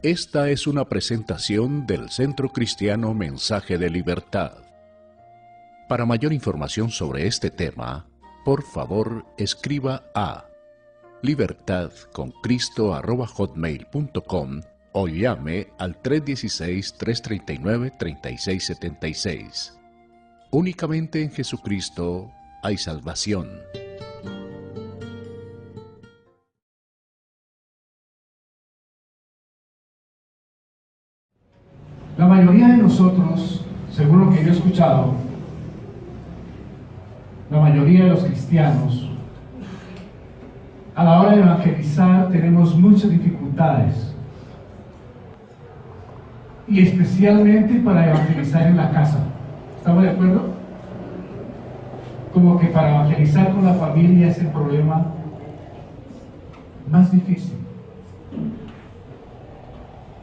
Esta es una presentación del Centro Cristiano Mensaje de Libertad. Para mayor información sobre este tema, por favor escriba a libertadconcristo@hotmail.com o llame al 316-339-3676. Únicamente en Jesucristo hay salvación. La mayoría de nosotros, según lo que yo he escuchado, la mayoría de los cristianos, a la hora de evangelizar tenemos muchas dificultades. Y especialmente para evangelizar en la casa. ¿Estamos de acuerdo? Como que para evangelizar con la familia es el problema más difícil.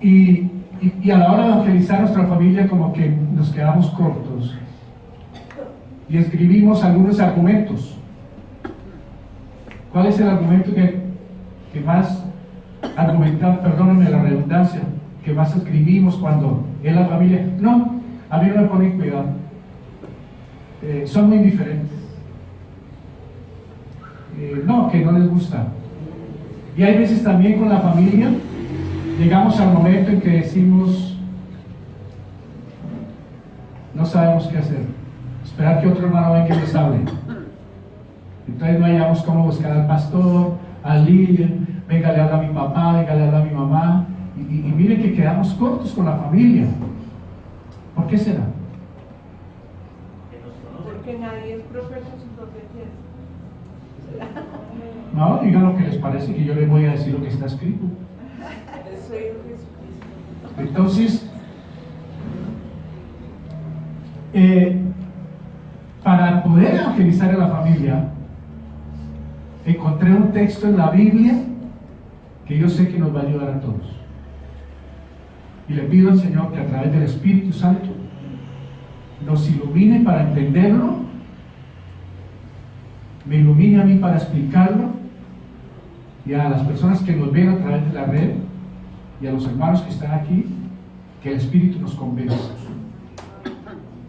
Y a la hora de evangelizar a nuestra familia como que nos quedamos cortos y escribimos algunos argumentos. ¿Cuál es el argumento que más argumentamos, perdónenme la redundancia, que más escribimos cuando es la familia? No, a mí no me ponen cuidado, son muy diferentes, no, que no les gusta. Y hay veces también con la familia llegamos al momento en que decimos, no sabemos qué hacer, esperar que otro hermano venga y nos hable. Entonces no hallamos cómo buscar al pastor, al líder, venga, le habla a mi papá, venga, le habla a mi mamá, y miren que quedamos cortos con la familia. ¿Por qué será? Porque nadie es profeta en su propia tierra. No, digan lo que les parece, que yo les voy a decir lo que está escrito. Soy Jesucristo. Entonces, para poder evangelizar a la familia, encontré un texto en la Biblia que yo sé que nos va a ayudar a todos. Y le pido al Señor que a través del Espíritu Santo nos ilumine para entenderlo, me ilumine a mí para explicarlo, y a las personas que nos ven a través de la red, y a los hermanos que están aquí, que el Espíritu nos convenza.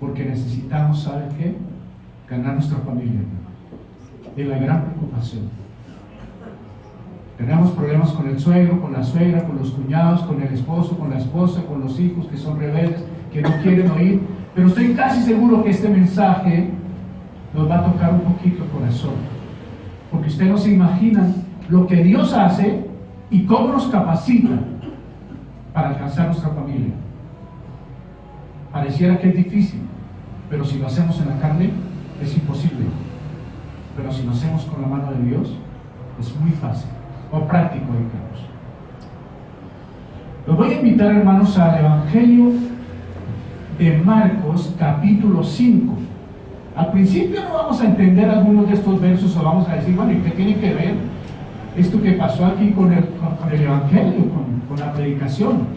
Porque necesitamos, ¿sabe qué? Ganar nuestra familia. Es la gran preocupación. Tenemos problemas con el suegro, con la suegra, con los cuñados, con el esposo, con la esposa, con los hijos que son rebeldes, que no quieren oír. Pero estoy casi seguro que este mensaje nos va a tocar un poquito el corazón. Porque ustedes no se imaginan lo que Dios hace y cómo nos capacita para alcanzar nuestra familia. Pareciera que es difícil, pero si lo hacemos en la carne, es imposible. Pero si lo hacemos con la mano de Dios, es muy fácil, o práctico, digamos. Los voy a invitar, hermanos, al Evangelio de Marcos, capítulo 5. Al principio no vamos a entender algunos de estos versos, o vamos a decir, bueno, ¿y qué tiene que ver esto que pasó aquí con el Evangelio, con la predicación?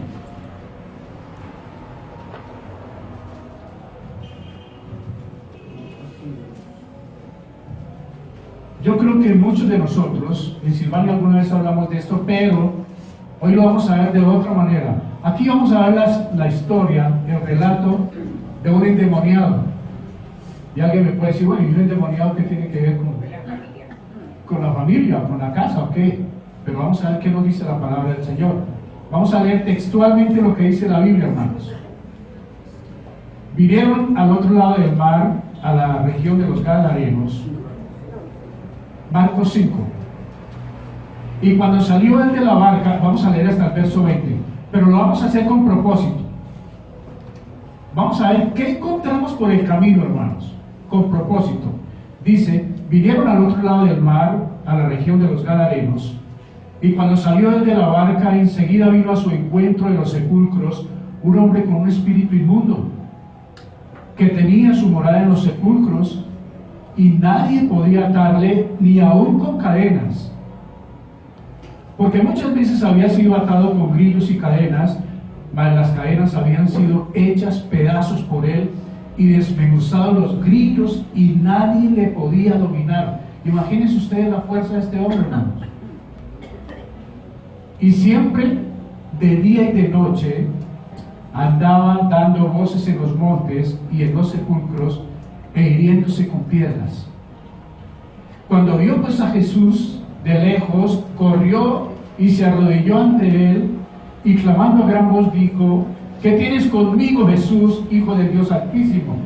Yo creo que muchos de nosotros, en Silvania alguna vez hablamos de esto, pero hoy lo vamos a ver de otra manera. Aquí vamos a ver la historia, el relato de un endemoniado. Y alguien me puede decir, bueno, ¿y un endemoniado qué tiene que ver con la familia, con la casa, o qué? Pero vamos a ver qué nos dice la palabra del Señor. Vamos a leer textualmente lo que dice la Biblia, hermanos. Vinieron al otro lado del mar, a la región de los Gadarenos. Marcos 5. Y cuando salió él de la barca, vamos a leer hasta el verso 20, pero lo vamos a hacer con propósito. Vamos a ver qué encontramos por el camino, hermanos, con propósito. Dice, vinieron al otro lado del mar, a la región de los Gadarenos, y cuando salió él de la barca, enseguida vino a su encuentro en los sepulcros un hombre con un espíritu inmundo, que tenía su morada en los sepulcros, y nadie podía atarle ni aún con cadenas, porque muchas veces había sido atado con grillos y cadenas, mas las cadenas habían sido hechas pedazos por él y desmenuzados los grillos, y nadie le podía dominar. Imagínense ustedes la fuerza de este hombre, hermanos. Y siempre de día y de noche andaban dando voces en los montes y en los sepulcros e hiriéndose con piedras. Cuando vio pues a Jesús de lejos, corrió y se arrodilló ante él y clamando a gran voz dijo: ¿Qué tienes conmigo, Jesús, Hijo del Dios Altísimo?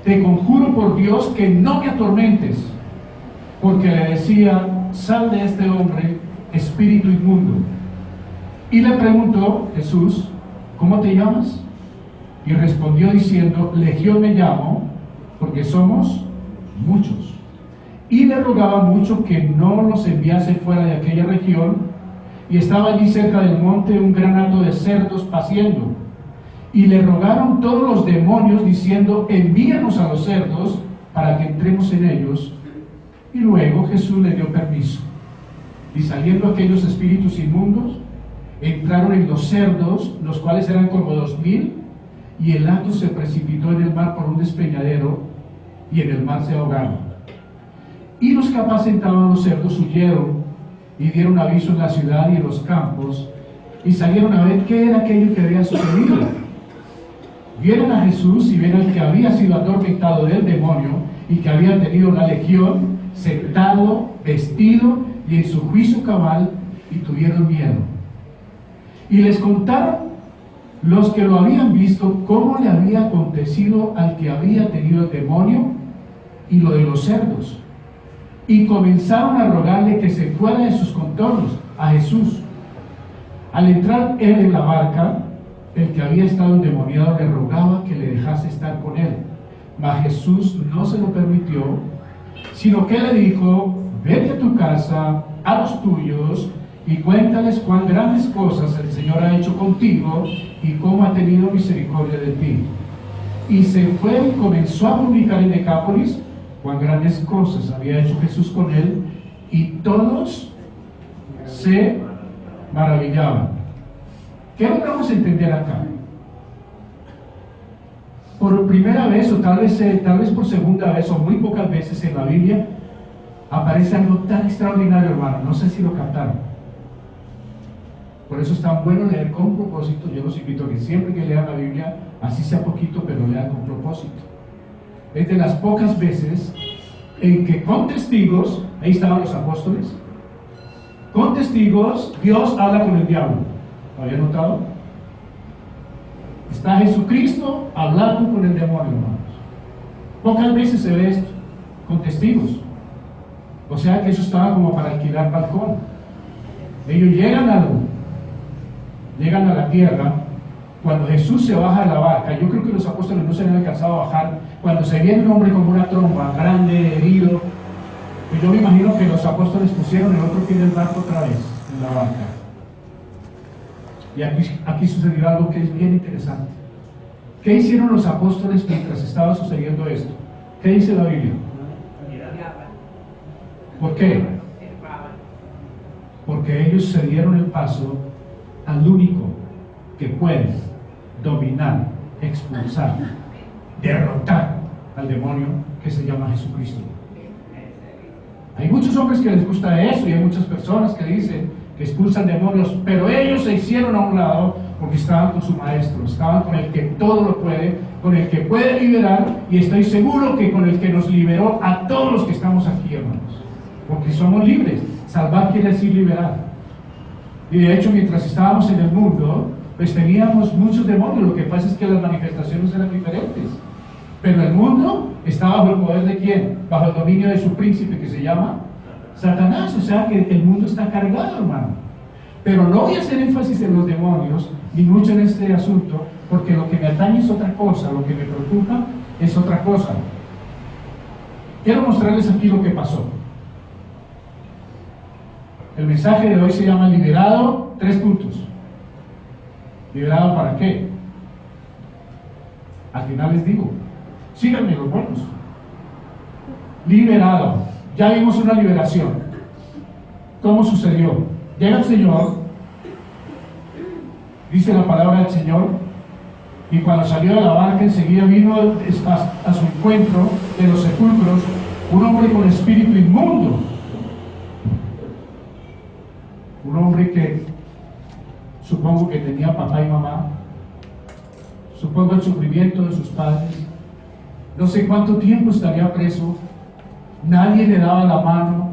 Te conjuro por Dios que no me atormentes. Porque le decía: sal de este hombre, espíritu inmundo. Y le preguntó Jesús: ¿cómo te llamas? Y respondió diciendo: Legión me llamo, porque somos muchos. Y le rogaba mucho que no los enviase fuera de aquella región. Y estaba allí cerca del monte un gran hato de cerdos paciendo. Y le rogaron todos los demonios diciendo: envíanos a los cerdos para que entremos en ellos. Y luego Jesús le dio permiso. Y saliendo aquellos espíritus inmundos, entraron en los cerdos, los cuales eran como 2000, y el hato se precipitó en el mar por un despeñadero, y en el mar se ahogaron. Y los que apacentaban los cerdos huyeron, y dieron aviso en la ciudad y en los campos, y salieron a ver qué era aquello que había sucedido. Vieron a Jesús y vieron al que había sido atormentado del demonio, y que había tenido la legión, sentado, vestido y en su juicio cabal, y tuvieron miedo. Y les contaron los que lo habían visto cómo le había acontecido al que había tenido el demonio y lo de los cerdos. Y comenzaron a rogarle que se fuera de sus contornos a Jesús. Al entrar él en la barca, el que había estado endemoniado le rogaba que le dejase estar con él. Mas Jesús no se lo permitió, sino que le dijo: vete a tu casa, a los tuyos, y cuéntales cuán grandes cosas el Señor ha hecho contigo y cómo ha tenido misericordia de ti. Y se fue y comenzó a publicar en Decápolis cuán grandes cosas había hecho Jesús con él, y todos se maravillaban. ¿Qué logramos entender acá? Por primera vez, o tal vez por segunda vez, o muy pocas veces en la Biblia, aparece algo tan extraordinario, hermano. No sé si lo captaron. Por eso es tan bueno leer con propósito. Yo los invito a que siempre que lean la Biblia, así sea poquito, pero lean con propósito. Es de las pocas veces en que con testigos, ahí estaban los apóstoles, con testigos Dios habla con el diablo. ¿Lo había notado? Está Jesucristo hablando con el demonio, hermanos. Pocas veces se ve esto, con testigos. O sea que eso estaba como para alquilar balcón. Ellos llegan a la tierra. Cuando Jesús se baja de la barca, yo creo que los apóstoles no se habían alcanzado a bajar. Cuando se viene un hombre con una trompa, grande, herido, pues yo me imagino que los apóstoles pusieron el otro pie del barco otra vez en la barca. Y aquí sucedió algo que es bien interesante. ¿Qué hicieron los apóstoles mientras estaba sucediendo esto? ¿Qué dice la Biblia? ¿Por qué? Porque ellos se dieron el paso al único que puede dominar, expulsar, derrotar al demonio, que se llama Jesucristo. Hay muchos hombres que les gusta eso, y hay muchas personas que dicen que expulsan demonios, pero ellos se hicieron a un lado porque estaban con su maestro, estaban con el que todo lo puede, con el que puede liberar, y estoy seguro que con el que nos liberó a todos los que estamos aquí, hermanos, porque somos libres. Salvar quiere decir liberar. Y de hecho, mientras estábamos en el mundo, pues teníamos muchos demonios. Lo que pasa es que las manifestaciones eran diferentes, pero el mundo está bajo el poder de ¿quién? Bajo el dominio de su príncipe, que se llama Satanás. O sea que el mundo está cargado, hermano. Pero no voy a hacer énfasis en los demonios, ni mucho en este asunto, porque lo que me atañe es otra cosa, lo que me preocupa es otra cosa. Quiero mostrarles aquí lo que pasó. El mensaje de hoy se llama liberado, 3 puntos. ¿Liberado para qué? Al final les digo, síganme los buenos. Liberado. Ya vimos una liberación. ¿Cómo sucedió? Llega el Señor, dice la palabra del Señor, y cuando salió de la barca enseguida vino a su encuentro de los sepulcros un hombre con espíritu inmundo. Un hombre que supongo que tenía papá y mamá, supongo el sufrimiento de sus padres, no sé cuánto tiempo estaría preso, nadie le daba la mano,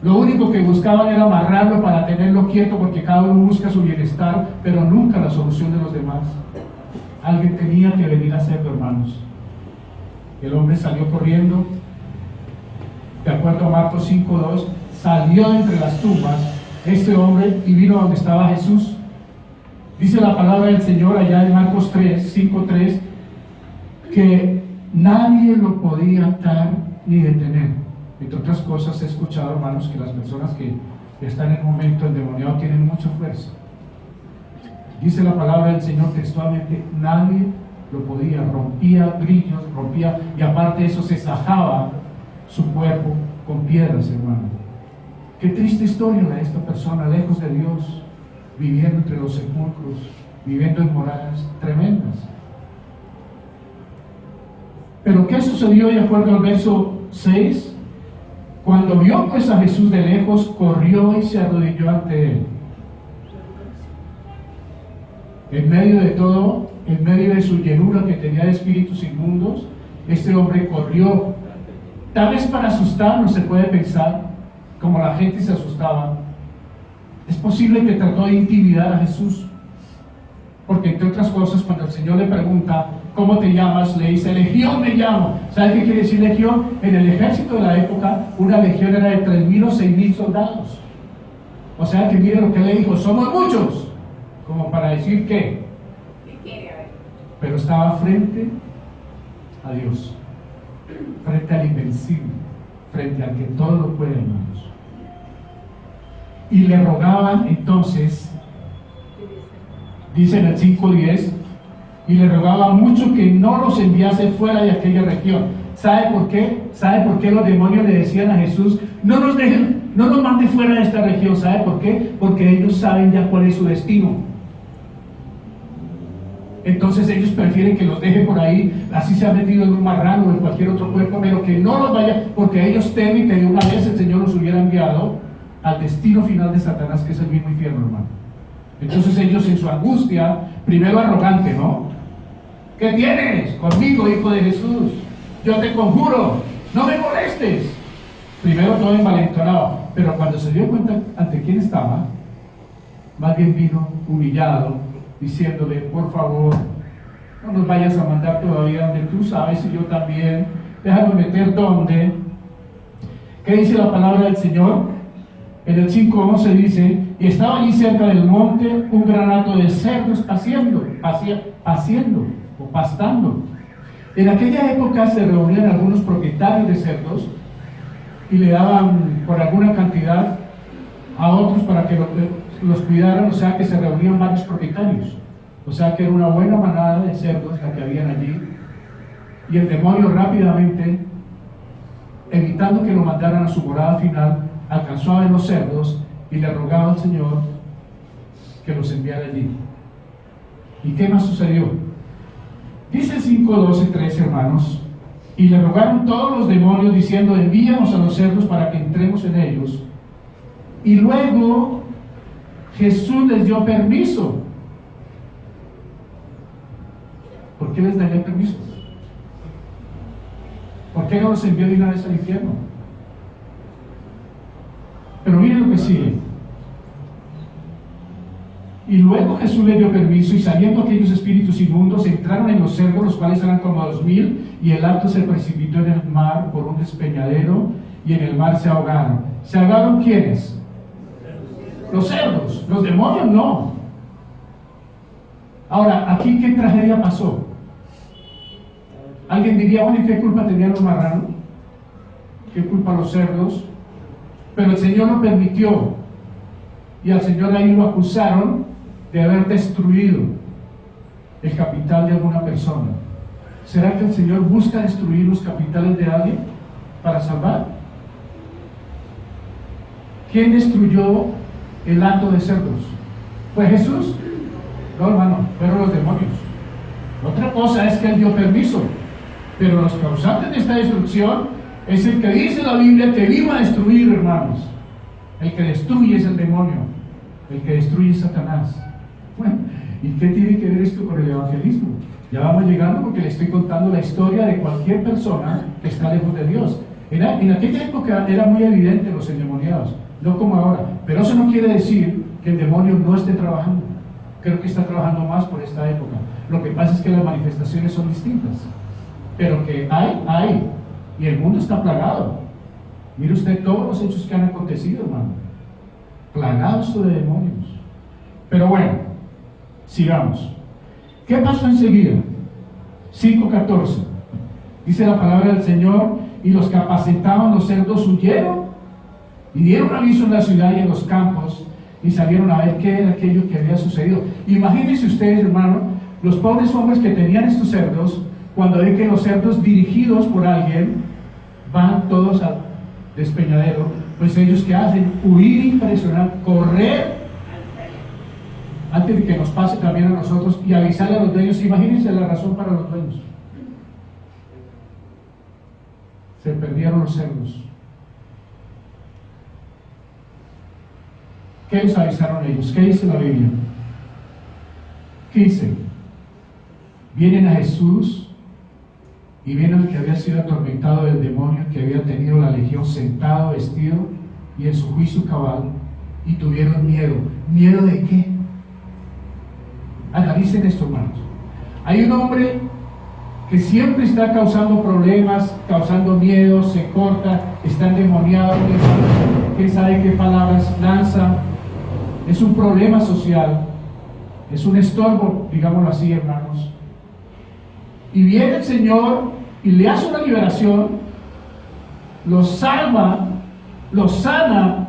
lo único que buscaban era amarrarlo para tenerlo quieto porque cada uno busca su bienestar, pero nunca la solución de los demás. Alguien tenía que venir a hacerlo, hermanos. El hombre salió corriendo, de acuerdo a Marcos 5:2, salió de entre las tumbas este hombre y vino donde estaba Jesús. Dice la palabra del Señor allá en Marcos 5:3, que nadie lo podía atar ni detener. Entre otras cosas, he escuchado, hermanos, que las personas que están en un momento endemoniado tienen mucha fuerza. Dice la palabra del Señor textualmente, nadie lo podía, rompía grillos, rompía, y aparte de eso se sajaba su cuerpo con piedras, hermano. Qué triste historia de esta persona, lejos de Dios, viviendo entre los sepulcros, viviendo en moradas tremendas. Pero ¿qué sucedió de acuerdo al verso 6? Cuando vio pues a Jesús de lejos, corrió y se arrodilló ante él. En medio de todo, en medio de su llenura que tenía de espíritus inmundos, este hombre corrió, tal vez para asustarnos, se puede pensar, como la gente se asustaba. Es posible que trató de intimidar a Jesús, porque entre otras cosas, cuando el Señor le pregunta, ¿cómo te llamas?, le dice, Legión me llamo. ¿Sabe qué quiere decir legión? En el ejército de la época, una legión era de 3,000 o 6,000 soldados. O sea que mire lo que le dijo, somos muchos, como para decir que, pero estaba frente a Dios, frente al invencible, frente al que todo lo puede, hermanos. Y le rogaban entonces, dice en el 5:10, y le rogaba mucho que no los enviase fuera de aquella región. ¿Sabe por qué? ¿Sabe por qué los demonios le decían a Jesús, no nos dejen, no nos mande fuera de esta región? ¿Sabe por qué? Porque ellos saben ya cuál es su destino. Entonces ellos prefieren que los deje por ahí, así se ha metido en un marrano o en cualquier otro cuerpo, pero que no los vaya, porque ellos temen que de una vez el Señor los hubiera enviado al destino final de Satanás, que es el mismo infierno, hermano. Entonces ellos en su angustia, primero arrogante, ¿no? ¿Qué tienes conmigo, hijo de Jesús? Yo te conjuro, no me molestes. Primero todo envalentonado, pero cuando se dio cuenta ante quién estaba, más bien vino humillado, diciéndole, por favor, no nos vayas a mandar todavía donde tú sabes y yo también, déjame meter donde. ¿Qué dice la palabra del Señor? En el 5:11 dice, y estaba allí cerca del monte un gran hato de cerdos pastando. En aquella época se reunían algunos propietarios de cerdos y le daban por alguna cantidad a otros para que los cuidaran, o sea que se reunían varios propietarios, o sea que era una buena manada de cerdos la que habían allí, y el demonio rápidamente, evitando que lo mandaran a su morada final, alcanzó a ver los cerdos y le rogaba al Señor que los enviara allí. ¿Y qué más sucedió? Dice el 5:12-13, hermanos, y le rogaron todos los demonios diciendo, envíanos a los cerdos para que entremos en ellos. Y luego Jesús les dio permiso. ¿Por qué les daría permiso? ¿Por qué no los envió de una vez al infierno? Pero miren lo que sigue. Y luego Jesús les dio permiso, y saliendo aquellos espíritus inmundos entraron en los cerdos, los cuales eran como 2,000, y el hato se precipitó en el mar por un despeñadero, y en el mar se ahogaron. ¿Se ahogaron quiénes? Los cerdos. Los demonios no. Ahora, ¿aquí qué tragedia pasó? Alguien diría, bueno, ¿y qué culpa tenían los marranos? ¿Qué culpa los cerdos? Pero el Señor lo permitió, y al Señor ahí lo acusaron de haber destruido el capital de alguna persona. ¿Será que el Señor busca destruir los capitales de alguien para salvar? ¿Quién destruyó el hato de cerdos? ¿Fue Jesús? No, hermano, fueron los demonios. Otra cosa es que Él dio permiso, pero los causantes de esta destrucción es el que dice la Biblia que vino a destruir, hermanos. El que destruye es el demonio, el que destruye es Satanás. Bueno, ¿y qué tiene que ver esto con el evangelismo? Ya vamos llegando porque le estoy contando la historia de cualquier persona que está lejos de Dios. En aquella época era muy evidente los endemoniados, no como ahora. Pero eso no quiere decir que el demonio no esté trabajando. Creo que está trabajando más por esta época. Lo que pasa es que las manifestaciones son distintas. Pero que hay. Y el mundo está plagado. Mire usted todos los hechos que han acontecido, hermano. Plagados de demonios. Pero bueno, sigamos. ¿Qué pasó enseguida? 5:14. Dice la palabra del Señor: y los que apacentaban los cerdos huyeron y dieron aviso en la ciudad y en los campos, y salieron a ver qué era aquello que había sucedido. Imagínense ustedes, hermano, los pobres hombres que tenían estos cerdos, cuando ven que los cerdos dirigidos por alguien van todos al despeñadero, pues ellos ¿qué hacen? Huir impresionante, correr antes de que nos pase también a nosotros, y avisarle a los dueños. Imagínense la razón para los dueños: se perdieron los cerdos. ¿Qué les avisaron ellos? ¿Qué dice la Biblia? 15. Vienen a Jesús y viene el que había sido atormentado del demonio, que había tenido la legión, sentado, vestido y en su juicio cabal, y tuvieron miedo. ¿Miedo de qué? Analicen esto, hermanos. Hay un hombre que siempre está causando problemas, causando miedo, se corta, está endemoniado, quién sabe qué palabras lanza. Es un problema social, es un estorbo, digámoslo así, hermanos. Y viene el Señor y le hace una liberación, lo salva, lo sana,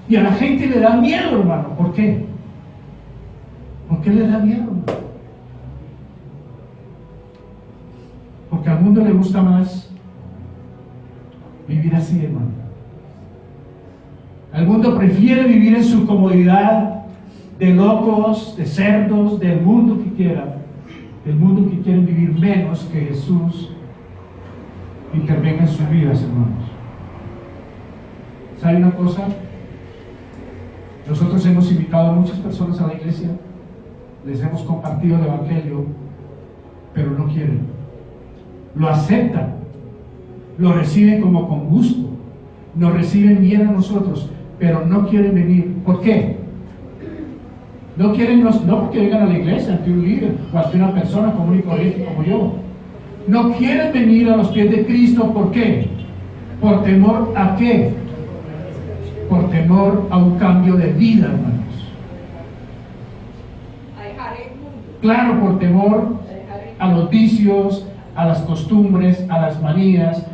y a la gente le da miedo, hermano. ¿Por qué? ¿Por qué le da miedo? Porque al mundo le gusta más vivir así, hermano. El mundo prefiere vivir en su comodidad de locos, de cerdos, del mundo que quieran, del mundo que quieren vivir menos que Jesús intervenga en sus vidas, hermanos. ¿Sabe una cosa? Nosotros hemos invitado a muchas personas a la iglesia, les hemos compartido el evangelio, pero no quieren. Lo aceptan, lo reciben como con gusto, nos reciben bien a nosotros, pero no quieren venir. ¿Por qué? No quieren, no porque vengan a la iglesia ante un líder o ante una persona común y corriente como yo. No quieren venir a los pies de Cristo. ¿Por qué? ¿Por temor a qué? Por temor a un cambio de vida, hermanos. Claro, por temor a los vicios, a las costumbres, a las manías.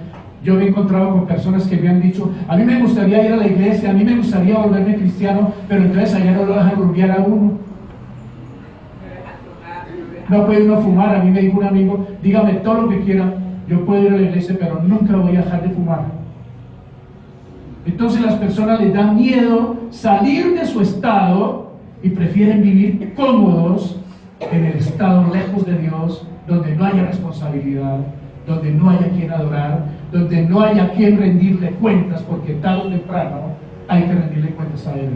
Yo me he encontrado con personas que me han dicho: a mí me gustaría ir a la iglesia, a mí me gustaría volverme cristiano, pero entonces allá no lo dejan rumbear a uno. No puede uno fumar. A mí me dijo un amigo: dígame todo lo que quiera, yo puedo ir a la iglesia, pero nunca voy a dejar de fumar. Entonces las personas les da miedo salir de su estado y prefieren vivir cómodos en el estado lejos de Dios, donde no haya responsabilidad, donde no haya quien adorar, donde no haya quien rendirle cuentas, porque tarde o temprano hay que rendirle cuentas a Él.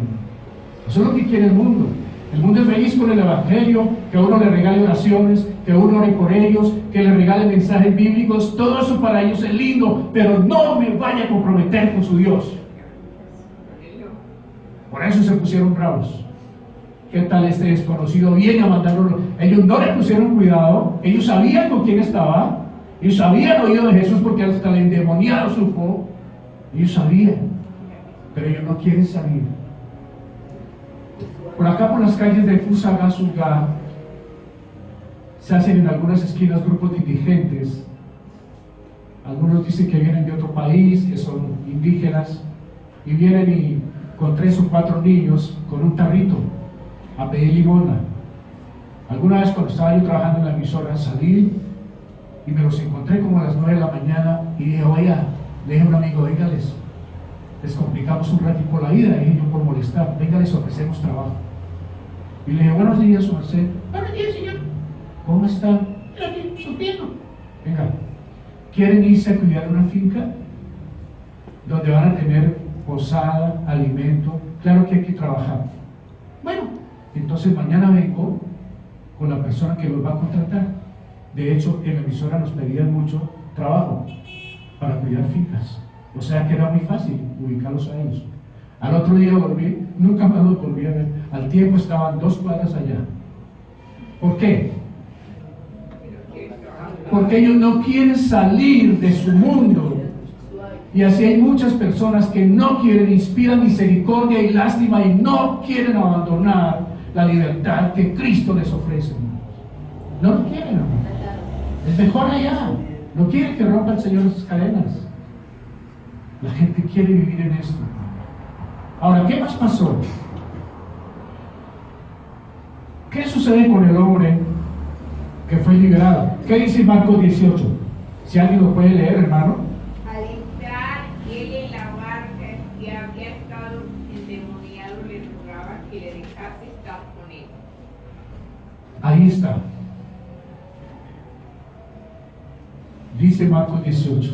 Eso es lo que quiere el mundo. El mundo es feliz con el evangelio, que a uno le regale oraciones, que uno ore por ellos, que le regale mensajes bíblicos. Todo eso para ellos es lindo, pero no me vaya a comprometer con su Dios. Por eso se pusieron bravos. ¿Qué tal este desconocido viene a mandarlo? Ellos no le pusieron cuidado, ellos sabían con quién estaba, ellos habían oído de Jesús porque hasta el endemoniado supo, ellos sabían, pero ellos no quieren salir. Por acá, por las calles de Fusagasugá, se hacen en algunas esquinas grupos de indigentes. Algunos dicen que vienen de otro país, que son indígenas, y vienen y con 3 o 4 niños con un tarrito a pedir limosna. Alguna vez cuando estaba yo trabajando en la emisora, salí y me los encontré como a las 9 de la mañana y dije: oiga, le dije a un amigo: venga, les complicamos un ratito la vida, y yo por molestar, venga, les ofrecemos trabajo. Y le dije: buenos días, su merced. Buenos días, señor. ¿Cómo está? Aquí, surtiendo. Venga, ¿quieren irse a cuidar una finca donde van a tener posada, alimento? Claro que hay que trabajar. Bueno, Entonces mañana vengo con la persona que los va a contratar. De hecho, en la emisora nos pedían mucho trabajo para cuidar fincas. O sea que era muy fácil ubicarlos a ellos. Al otro día volví, nunca más los volví a ver. Al tiempo estaban 2 cuadras allá. ¿Por qué? Porque ellos no quieren salir de su mundo. Y así hay muchas personas que no quieren, inspiran misericordia y lástima y no quieren abandonar la libertad que Cristo les ofrece. No lo quieren, hermano. Es mejor allá. No quiere que rompa el Señor sus cadenas. La gente quiere vivir en esto. Ahora, ¿qué más pasó? ¿Qué sucede con el hombre que fue liberado? ¿Qué dice Marcos 18? Si alguien lo puede leer, hermano. Al entrar él en la barca que había estado endemoniado, le rogaba que le dejase estar con él. Ahí está. Dice Marcos 18.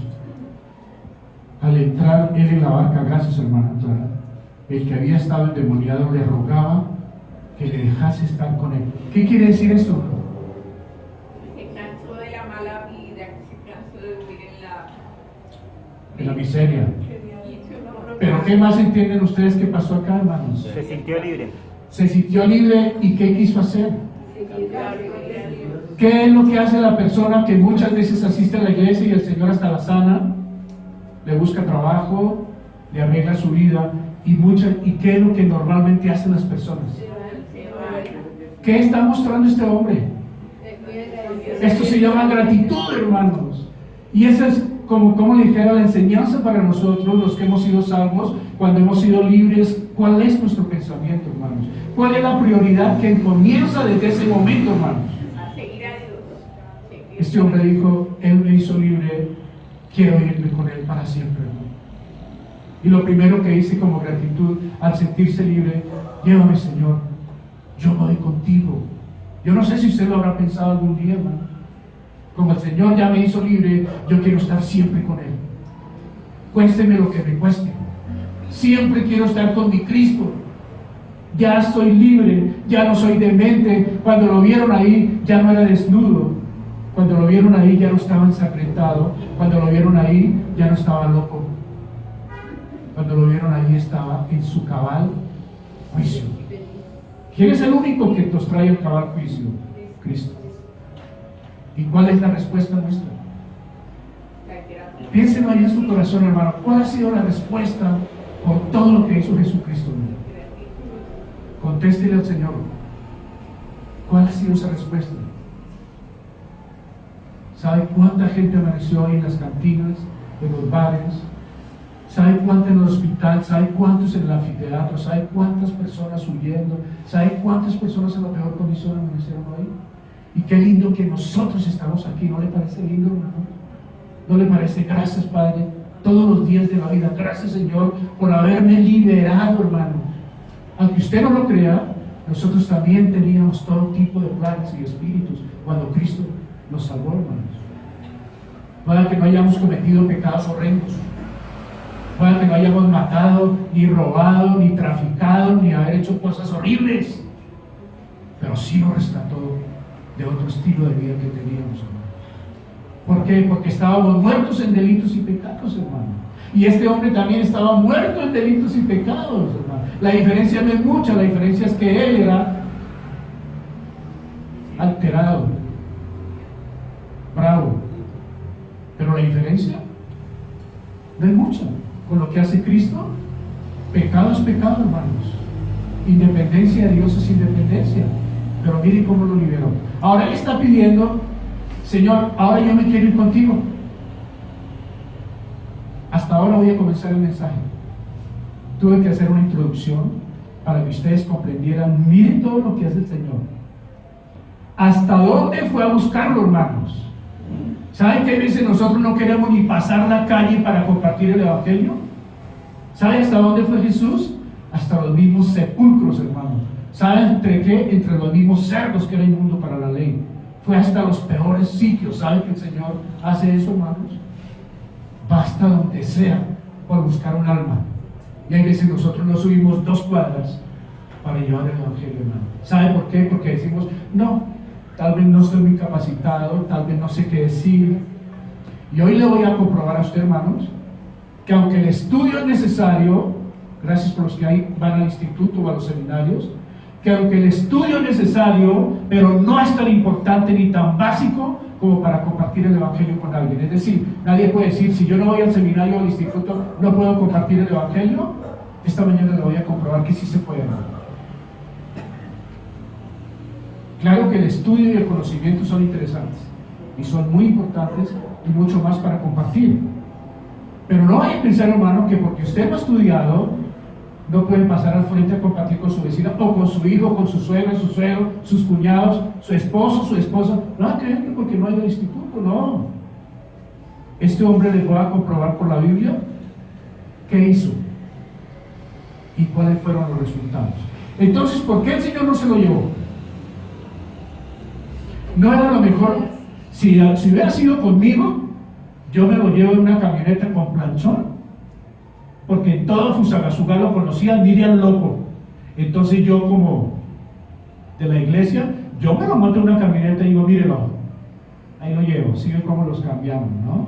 Al entrar él en la barca, gracias hermano Clara, el que había estado endemoniado le rogaba que le dejase estar con él. ¿Qué quiere decir esto? Se cansó de la mala vida, se cansó de vivir En la miseria. y eso Pero ¿qué más entienden ustedes que pasó acá, hermanos? Se sintió libre. Se sintió libre y ¿qué quiso hacer? ¿Qué es lo que hace la persona que muchas veces asiste a la iglesia y el Señor hasta la sana? Le busca trabajo, le arregla su vida ¿y qué es lo que normalmente hacen las personas? ¿Qué está mostrando este hombre? Esto se llama gratitud, hermanos. Y esa es, como le dijera, la enseñanza para nosotros, los que hemos sido salvos, cuando hemos sido libres. ¿Cuál es nuestro pensamiento, hermanos? ¿Cuál es la prioridad que comienza desde ese momento, hermanos? a seguir a Dios. Este hombre dijo, Él me hizo libre, quiero irme con Él para siempre, hermano. Y lo primero que hice como gratitud, al sentirse libre, llévame, Señor, yo voy contigo. Yo no sé si usted lo habrá pensado algún día, hermano. Como el Señor ya me hizo libre, yo quiero estar siempre con Él. Cuésteme lo que me cueste. Siempre quiero estar con mi Cristo. Ya estoy libre, ya no soy demente. Cuando lo vieron ahí, ya no era desnudo. Cuando lo vieron ahí, ya no estaba ensangrentado. Cuando lo vieron ahí, ya no estaba loco. Cuando lo vieron ahí, estaba en su cabal juicio. ¿Quién es el único que nos trae el cabal juicio? Cristo. ¿Y cuál es la respuesta nuestra? Piénsenlo ahí en su corazón, hermano. ¿Cuál ha sido la respuesta por todo lo que hizo Jesucristo? Contéstele al Señor. ¿Cuál ha sido esa respuesta? ¿Sabe cuánta gente amaneció hoy en las cantinas, en los bares? ¿Sabe cuánto en el hospital? ¿Sabe cuántos en el anfiteatro? ¿Sabe cuántas personas huyendo? ¿Sabe cuántas personas en la peor condición amanecieron hoy? Y qué lindo que nosotros estamos aquí. ¿No le parece lindo, hermano? ¿No le parece? Gracias, Padre, todos los días de la vida. Gracias, Señor, por haberme liberado, hermano. Aunque usted no lo crea, nosotros también teníamos todo tipo de plagas y espíritus cuando Cristo nos salvó, hermanos. Pueda que no hayamos cometido pecados horrendos. Pueda que no hayamos matado, ni robado, ni traficado, ni haber hecho cosas horribles. Pero sí nos rescató de otro estilo de vida que teníamos, hermano. ¿Por qué? Porque estábamos muertos en delitos y pecados, hermano. Y este hombre también estaba muerto en delitos y pecados, hermano. La diferencia no es mucha, la diferencia es que él era alterado, bravo. Pero la diferencia no es mucha. Con lo que hace Cristo, pecado es pecado, hermanos. Independencia de Dios es independencia. Pero miren cómo lo liberó. Ahora él está pidiendo, Señor, ahora yo me quiero ir contigo. Hasta ahora voy a comenzar el mensaje. Tuve que hacer una introducción para que ustedes comprendieran. Miren todo lo que hace el Señor. ¿Hasta dónde fue a buscarlo, hermanos? ¿Saben qué veces nosotros no queremos ni pasar la calle para compartir el Evangelio? ¿Saben hasta dónde fue Jesús? Hasta los mismos sepulcros, hermanos. ¿Saben entre qué? Entre los mismos cerdos que era inmundo para la ley. Fue hasta los peores sitios. ¿Saben que el Señor hace eso, hermanos? Basta donde sea por buscar un alma. Y hay veces nosotros no subimos 2 cuadras para llevar el Evangelio, hermano. ¿Sabe por qué? Porque decimos, no, tal vez no estoy muy capacitado, tal vez no sé qué decir. Y hoy le voy a comprobar a usted, hermanos, que aunque el estudio es necesario, gracias por los que van al instituto o a los seminarios, que aunque el estudio es necesario, pero no es tan importante ni tan básico como para compartir el Evangelio con alguien. Es decir, nadie puede decir, si yo no voy al seminario o al instituto, no puedo compartir el Evangelio. Esta mañana le voy a comprobar que sí se puede. Claro que el estudio y el conocimiento son interesantes y son muy importantes y mucho más para compartir. Pero no vaya a pensar, hermano, que porque usted no ha estudiado, no puede pasar al frente a compartir con su vecina o con su hijo, con su suegra, su suegro, sus cuñados, su esposo, su esposa. No va a creer que porque no hay del instituto, no. Este hombre les va a comprobar por la Biblia qué hizo y cuáles fueron los resultados. Entonces, ¿por qué el Señor no se lo llevó? No era lo mejor. Si hubiera sido conmigo, yo me lo llevo en una camioneta con planchón, porque en todo Fusagasugá lo conocían, Miriam loco. Entonces yo, como de la iglesia, yo me lo monto en una camioneta y digo, mírelo, ahí lo llevo. ¿Sí ven cómo los cambiamos, no?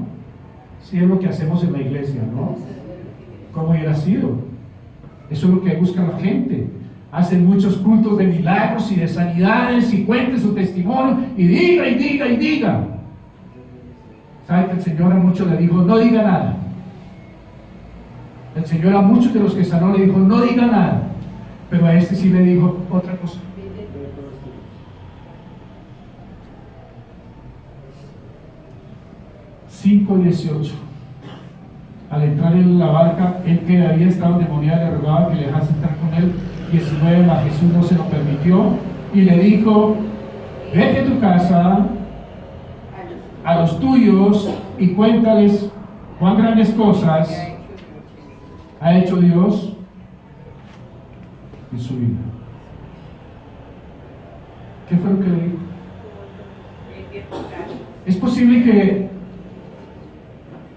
Sí es lo que hacemos en la iglesia, ¿no? ¿Cómo hubiera sido? Eso es lo que busca la gente. Hacen muchos cultos de milagros y de sanidades y cuenten su testimonio y diga y diga y diga. ¿Sabe que el Señor a muchos le dijo, no diga nada? El Señor a muchos de los que sanó le dijo, no diga nada. Pero a este sí le dijo otra cosa. (5:18) Al entrar en la barca, él que había estado endemoniado le rogaba que le dejase entrar con él. 19, a Jesús no se lo permitió y le dijo, vete a tu casa, a los tuyos, y cuéntales cuán grandes cosas ha hecho Dios en su vida. ¿Qué fue lo que le dijo?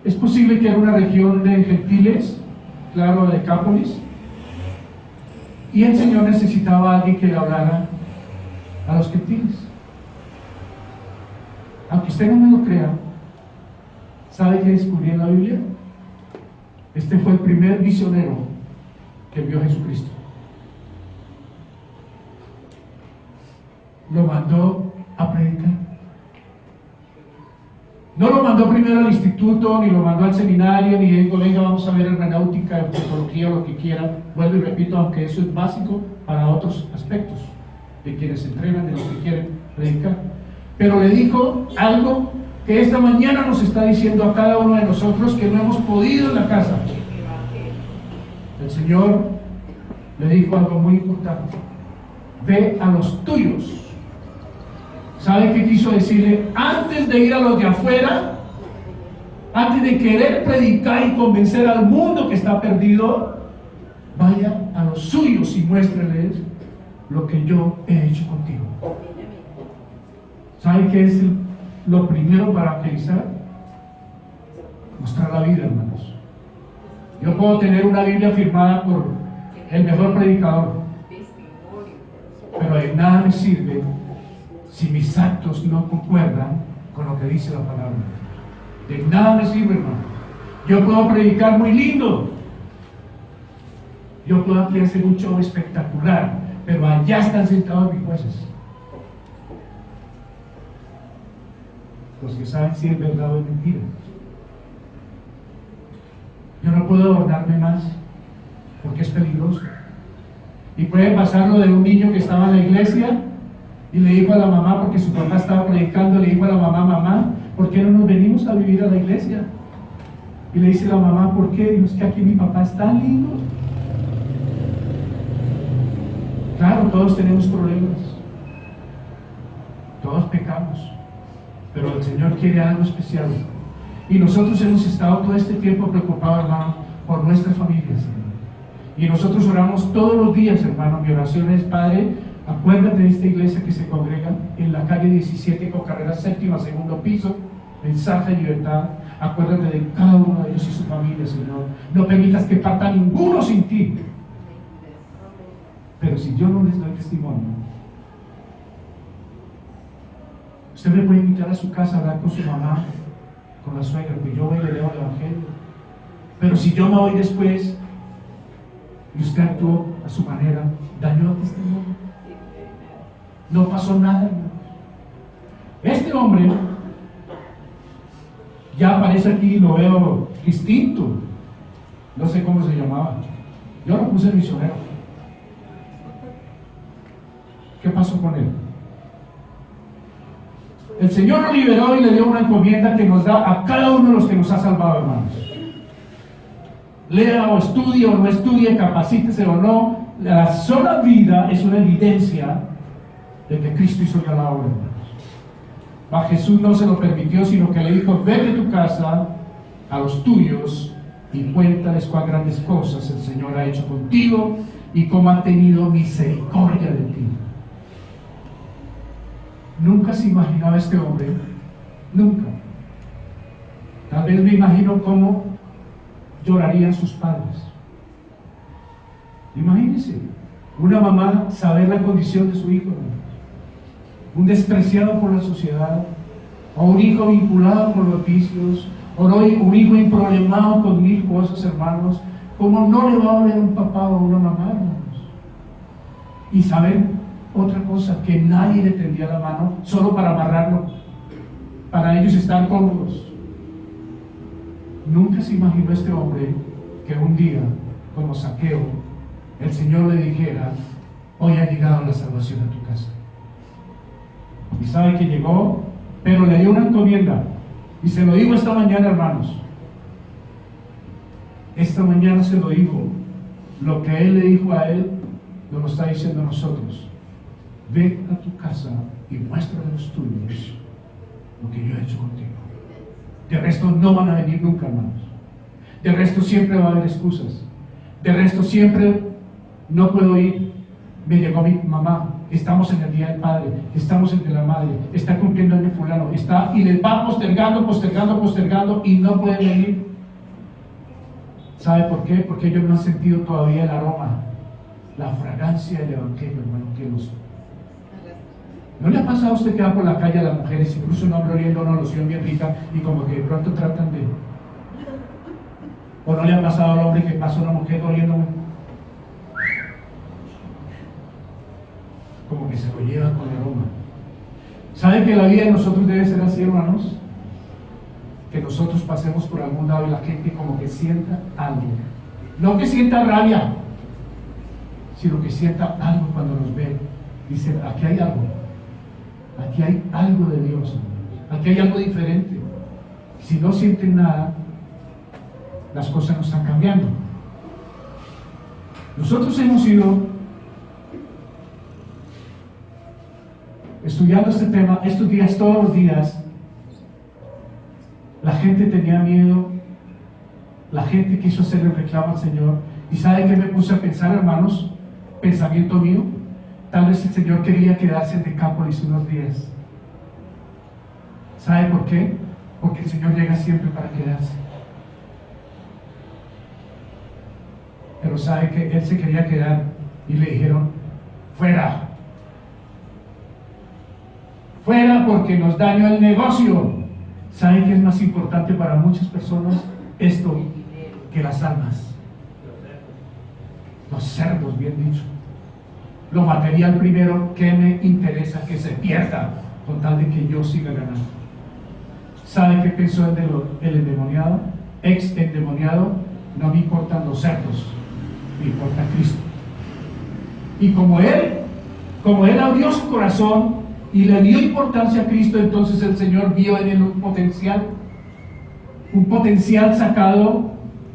Es posible que era una región de gentiles, claro, de Decápolis, y el Señor necesitaba a alguien que le hablara a los gentiles. Aunque usted no me lo crea, ¿sabe qué descubrí en la Biblia? Este fue el primer misionero que vio a Jesucristo. Lo mandó a predicar. No lo mandó primero al instituto, ni lo mandó al seminario, ni dijo, venga, vamos a ver hermenéutica, antropología o lo que quiera. Vuelvo y repito, aunque eso es básico para otros aspectos, de quienes entrenan, de los que quieren predicar. Pero le dijo algo que esta mañana nos está diciendo a cada uno de nosotros que no hemos podido en la casa. El Señor le dijo algo muy importante: ve a los tuyos. ¿Sabe qué quiso decirle? Antes de ir a los de afuera, antes de querer predicar y convencer al mundo que está perdido, vaya a los suyos y muéstreles lo que yo he hecho contigo. ¿Sabe qué es lo primero para evangelizar? Mostrar la vida, hermanos. Yo puedo tener una Biblia firmada por el mejor predicador, pero de nada me sirve si mis actos no concuerdan con lo que dice la palabra. De nada me sirve, hermano. Yo puedo predicar muy lindo, yo puedo aquí hacer un show espectacular, pero allá están sentados mis jueces, los que saben si es verdad o es mentira. Yo no puedo adornarme más porque es peligroso. Y puede pasar lo de un niño que estaba en la iglesia y le dijo a la mamá, porque su papá estaba predicando, le dijo a la mamá, mamá, ¿por qué no nos venimos a vivir a la iglesia? Y le dice la mamá, ¿por qué? Dijo, es que aquí mi papá es tan lindo. Claro, todos tenemos problemas, todos pecamos, pero el Señor quiere algo especial. Y nosotros hemos estado todo este tiempo preocupados, hermano, por nuestras familias. Y nosotros oramos todos los días, hermano. Mi oración es, Padre, acuérdate de esta iglesia que se congrega en la calle 17 con carrera séptima, segundo piso, Mensaje de Libertad. Acuérdate de cada uno de ellos y su familia, Señor. No permitas que parta ninguno sin ti. Pero si yo no les doy testimonio, usted me puede invitar a su casa a hablar con su mamá, con la suegra, que yo voy y le leo el evangelio. Pero si yo me voy después y usted actuó a su manera, dañó el testimonio. No pasó nada, hermanos. Este hombre ya aparece aquí, lo veo distinto. No sé cómo se llamaba. Yo lo puse misionero. ¿Qué pasó con él? El Señor lo liberó y le dio una encomienda que nos da a cada uno de los que nos ha salvado, hermanos. Lea o estudie o no estudie, capacítese o no, la sola vida es una evidencia de que Cristo hizo ya la obra, hermanos. A Jesús no se lo permitió, sino que le dijo: ve de tu casa a los tuyos y cuéntales cuán grandes cosas el Señor ha hecho contigo y cómo ha tenido misericordia de ti. Nunca se imaginaba este hombre, nunca. Tal vez me imagino cómo llorarían sus padres. Imagínense, una mamá saber la condición de su hijo, un despreciado por la sociedad, o un hijo vinculado por los vicios, o no, un hijo improblemado con mil cosas, hermanos. ¿Cómo no le va a doler a un papá o a una mamá, hermanos? Y saber otra cosa, que nadie le tendía la mano solo para amarrarlo, para ellos estar cómodos. Nunca se imaginó este hombre que un día, como Zaqueo, el Señor le dijera: hoy ha llegado la salvación a tu casa. Y sabe que llegó, pero le dio una encomienda, y se lo digo esta mañana, hermanos. Esta mañana se lo digo. Lo que Él le dijo a él, nos lo está diciendo a nosotros. Ve a tu casa y muestra a los tuyos lo que yo he hecho contigo. De resto no van a venir nunca, hermanos. De resto siempre va a haber excusas. De resto siempre no puedo ir. Me llegó mi mamá. Estamos en el día del padre. Estamos en el de la madre. Está cumpliendo el de fulano. Está y les va postergando y no pueden venir. ¿Sabe por qué? Porque ellos no han sentido todavía el aroma, la fragancia del evangelio, hermano, que los... ¿No le ha pasado a usted que va por la calle a las mujeres, incluso un hombre oliendo una loción bien rica y como que de pronto tratan de... ¿O no le ha pasado al hombre que pasa una mujer oliendo como que se lo lleva con el aroma? ¿Sabe que la vida de nosotros debe ser así, hermanos? Que nosotros pasemos por algún lado y la gente como que sienta algo. No que sienta rabia, sino que sienta algo cuando nos ve. Dice: aquí hay algo. Aquí hay algo de Dios. Aquí hay algo diferente. Si no sienten nada, las cosas no están cambiando. Nosotros hemos ido estudiando este tema estos días, todos los días. La gente tenía miedo, la gente quiso hacerle reclamo al Señor. ¿Y sabe qué me puse a pensar, hermanos? Pensamiento mío. Tal vez el Señor quería quedarse en Decápolis unos días. ¿Sabe por qué? Porque el Señor llega siempre para quedarse. Pero sabe que Él se quería quedar y le dijeron: fuera. Fuera, porque nos dañó el negocio. ¿Saben qué es más importante para muchas personas? Esto que las almas. Los cerdos, bien dicho. Lo material primero, ¿qué me interesa que se pierda con tal de que yo siga ganando? ¿Sabe qué pensó el endemoniado? Ex endemoniado: no me importan los cerdos, me importa Cristo. Y como él abrió su corazón y le dio importancia a Cristo, entonces el Señor vio en él un potencial sacado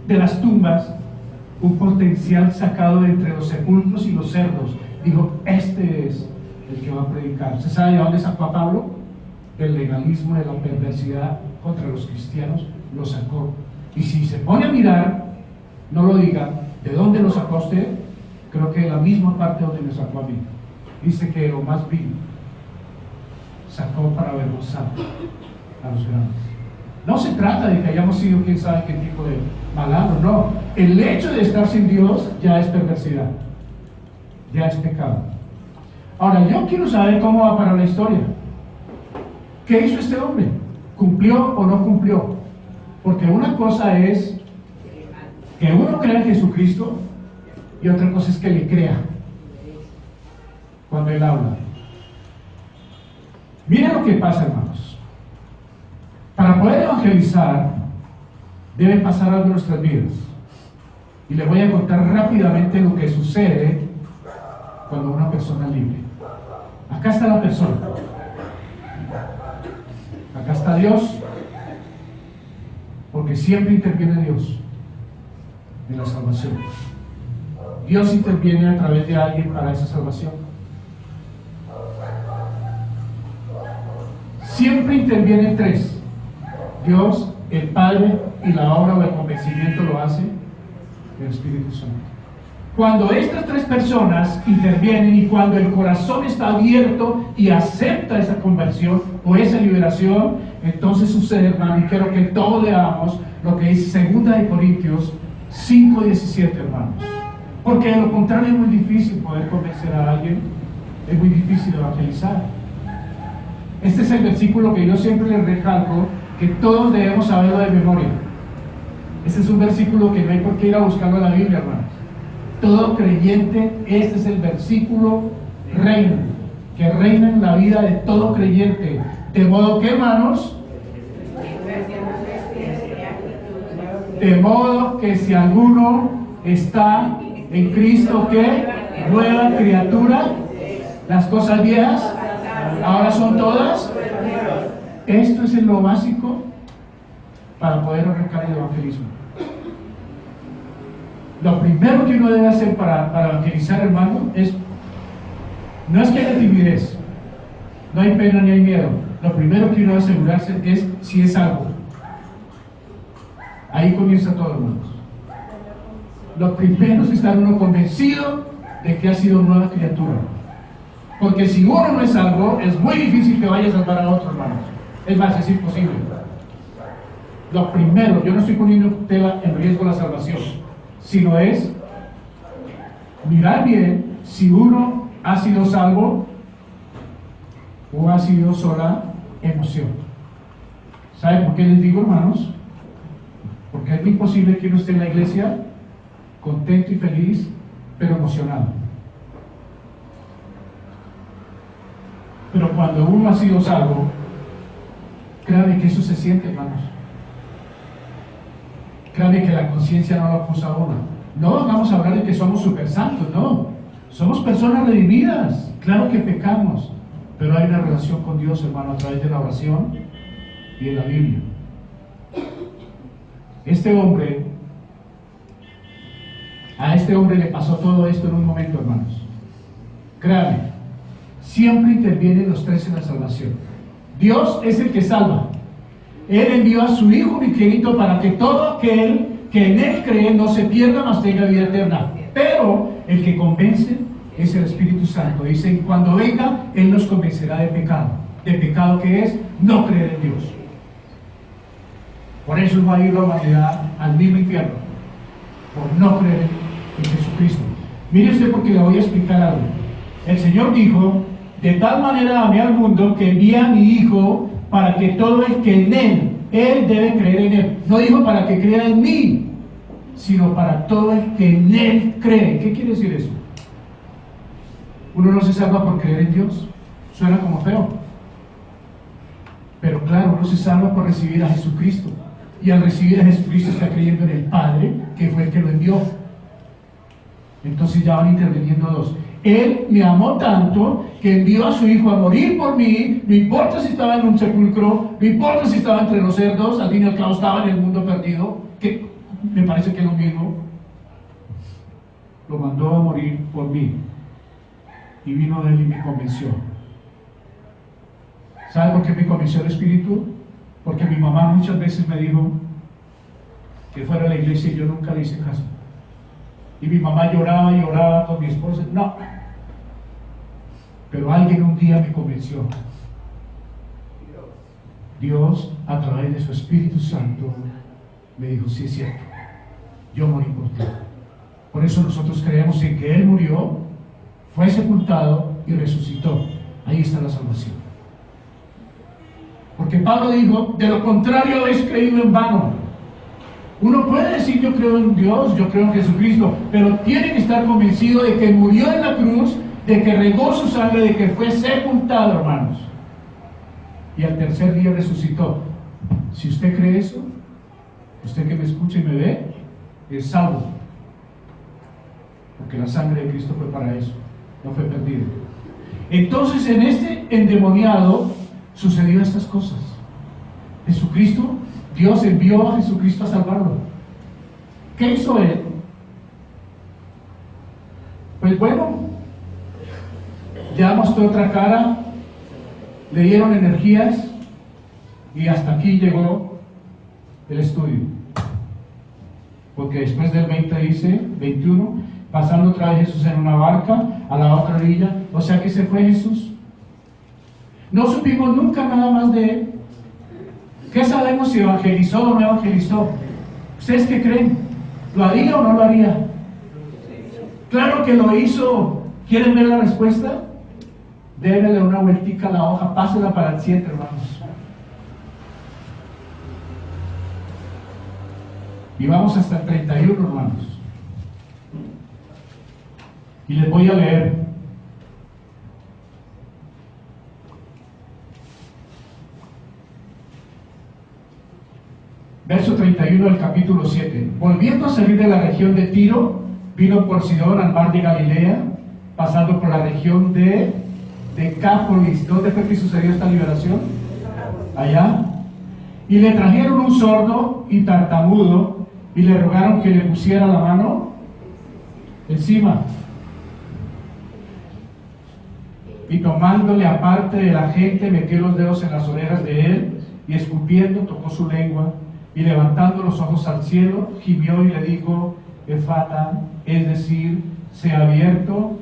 de las tumbas, un potencial sacado de entre los sepulcros y los cerdos. Dijo: este es el que va a predicar. ¿Se sabe de dónde sacó a Pablo? Del legalismo, de la perversidad contra los cristianos, lo sacó. Y si se pone a mirar, no lo diga, ¿de dónde lo sacó a usted? Creo que de la misma parte donde me sacó a mí. Dice que lo más vil sacó para avergonzar a los grandes. No se trata de que hayamos sido quién sabe qué tipo de malandro, no. El hecho de estar sin Dios ya es perversidad. ya es pecado. Ahora, yo quiero saber cómo va para la historia. ¿Qué hizo este hombre? ¿Cumplió o no cumplió? Porque una cosa es que uno crea en Jesucristo y otra cosa es que le crea cuando Él habla. Miren lo que pasa, hermanos. Para poder evangelizar, debe pasar algo en nuestras vidas. Y les voy a contar rápidamente lo que sucede cuando una persona es libre. Acá está la persona. Acá está Dios. Porque siempre interviene Dios en la salvación. Dios interviene a través de alguien para esa salvación. Siempre intervienen tres: Dios, el Padre, y la obra o el convencimiento lo hace el Espíritu Santo. Cuando estas tres personas intervienen y cuando el corazón está abierto y acepta esa conversión o esa liberación, entonces sucede, hermano, y quiero que todos leamos lo que dice 2 Corintios 5:17, hermanos. Porque de lo contrario es muy difícil poder convencer a alguien, es muy difícil evangelizar. Este es el versículo que yo siempre les recalco, que todos debemos saberlo de memoria. Este es un versículo que no hay por qué ir a buscarlo en la Biblia, hermanos. Todo creyente, este es el versículo reina, que reina en la vida de todo creyente. De modo que, hermanos, de modo que si alguno está en Cristo, ¿qué? Nueva criatura, las cosas viejas ahora son todas. Esto es lo básico para poder arrancar el evangelismo. Lo primero que uno debe hacer para evangelizar, hermano, no es que haya timidez, no hay pena ni hay miedo. Lo primero que uno debe asegurarse es si es algo. Ahí comienza todo, hermanos. Lo primero es estar uno convencido de que ha sido nueva criatura. Porque si uno no es salvo, es muy difícil que vaya a salvar a otros, hermanos. Es más, es imposible. Lo primero, yo no estoy poniendo en riesgo la salvación, sino es mirar bien si uno ha sido salvo o ha sido sola emoción. ¿Sabe por qué les digo, hermanos? Porque es muy posible que uno esté en la iglesia contento y feliz, pero emocionado. Pero cuando uno ha sido salvo, créanme que eso se siente, hermanos. Créanme que la conciencia no lo acusa a uno. No vamos a hablar de que somos super santos, no. Somos personas redimidas. Claro que pecamos, pero hay una relación con Dios, hermano, a través de la oración y de la Biblia. A este hombre le pasó todo esto en un momento, hermanos. Créanme, siempre intervienen los tres en la salvación. Dios es el que salva. Él envió a su Hijo unigénito para que todo aquel que en Él cree no se pierda, mas tenga vida eterna. Pero el que convence es el Espíritu Santo. Dice, y cuando venga, Él nos convencerá de pecado. ¿De pecado que es? No creer en Dios. Por eso va a ir la humanidad al mismo infierno, por no creer en Jesucristo. Mire usted, porque le voy a explicar algo. El Señor dijo, de tal manera amé al mundo que envié a mi Hijo para que todo el que en Él debe creer en Él. No dijo para que crea en mí, sino para todo el que en Él cree. ¿Qué quiere decir eso? Uno no se salva por creer en Dios. Suena como feo. Pero claro, uno se salva por recibir a Jesucristo. Y al recibir a Jesucristo está creyendo en el Padre, que fue el que lo envió. Entonces ya van interviniendo dos. Él me amó tanto que envió a su Hijo a morir por mí. No importa si estaba en un sepulcro, no importa si estaba entre los cerdos, al fin y al cabo estaba en el mundo perdido, que me parece que es lo mismo. Lo mandó a morir por mí. Y vino de Él y me convenció. ¿Sabe por qué me convenció el Espíritu? Porque mi mamá muchas veces me dijo que fuera a la iglesia y yo nunca le hice caso. Y mi mamá lloraba y lloraba con mi esposa. No. Pero alguien un día me convenció. Dios, a través de su Espíritu Santo, me dijo, sí es cierto, yo morí por ti. Por eso nosotros creemos en que Él murió fue sepultado y resucitó. Ahí está la salvación. Porque Pablo dijo, de lo contrario habéis creído en vano. Uno puede decir yo creo en Dios, yo creo en Jesucristo, pero tiene que estar convencido de que murió en la cruz, de que regó su sangre, de que fue sepultado, hermanos. Y al tercer día resucitó. Si usted cree eso, usted que me escucha y me ve, es salvo. Porque la sangre de Cristo fue para eso, no fue perdida. Entonces en este endemoniado sucedió estas cosas. Jesucristo, Dios envió a Jesucristo a salvarlo. ¿Qué hizo él? Pues bueno, ya mostró otra cara, le dieron energías y hasta aquí llegó el estudio. Porque después del 20 dice, 21, pasando otra vez Jesús en una barca a la otra orilla, o sea que se fue Jesús. No supimos nunca nada más de él. ¿Qué sabemos si evangelizó o no evangelizó? ¿Ustedes qué creen? ¿Lo haría o no lo haría? Claro que lo hizo. ¿Quieren ver la respuesta? Débenle una vueltica a la hoja, pásela para el 7, hermanos. Y vamos hasta el 31, hermanos. Y les voy a leer. Verso 31 del capítulo 7. Volviendo a salir de la región de Tiro, vino por Sidón al mar de Galilea, pasando por la región de Decápolis. ¿Dónde fue que sucedió esta liberación? Allá. Y le trajeron un sordo y tartamudo y le rogaron que le pusiera la mano encima. Y tomándole aparte de la gente, metió los dedos en las orejas de él y escupiendo tocó su lengua. Y levantando los ojos al cielo, gimió y le dijo, Efata, es decir, sea abierto.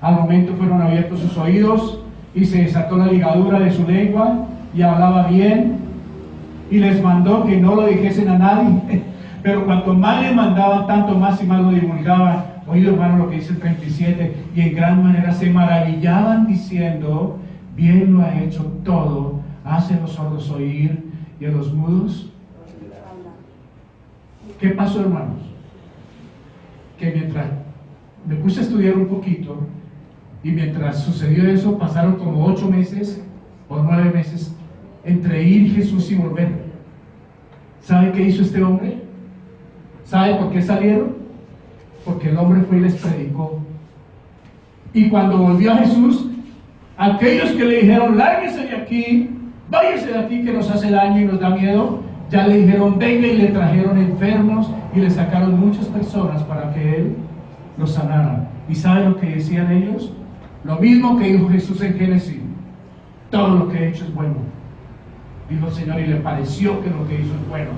Al momento fueron abiertos sus oídos y se desató la ligadura de su lengua y hablaba bien. Y les mandó que no lo dijesen a nadie. Pero cuanto más le mandaban, tanto más y más lo divulgaban. Oído, hermano, lo que dice el 37. Y en gran manera se maravillaban diciendo, bien lo ha hecho todo. Hace a los sordos oír y a los mudos. ¿Qué pasó, hermanos? Que mientras me puse a estudiar un poquito y mientras sucedió eso pasaron como 8 meses o 9 meses entre ir Jesús y volver. ¿Sabe qué hizo este hombre? ¿Sabe por qué salieron? Porque el hombre fue y les predicó. Y cuando volvió a Jesús, aquellos que le dijeron, lárguese de aquí, váyase de aquí que nos hace daño y nos da miedo, ya le dijeron, venga, y le trajeron enfermos y le sacaron muchas personas para que él los sanara. ¿Y sabe lo que decían ellos? Lo mismo que dijo Jesús en Génesis: todo lo que he hecho es bueno. Dijo el Señor, y le pareció que lo que hizo es bueno.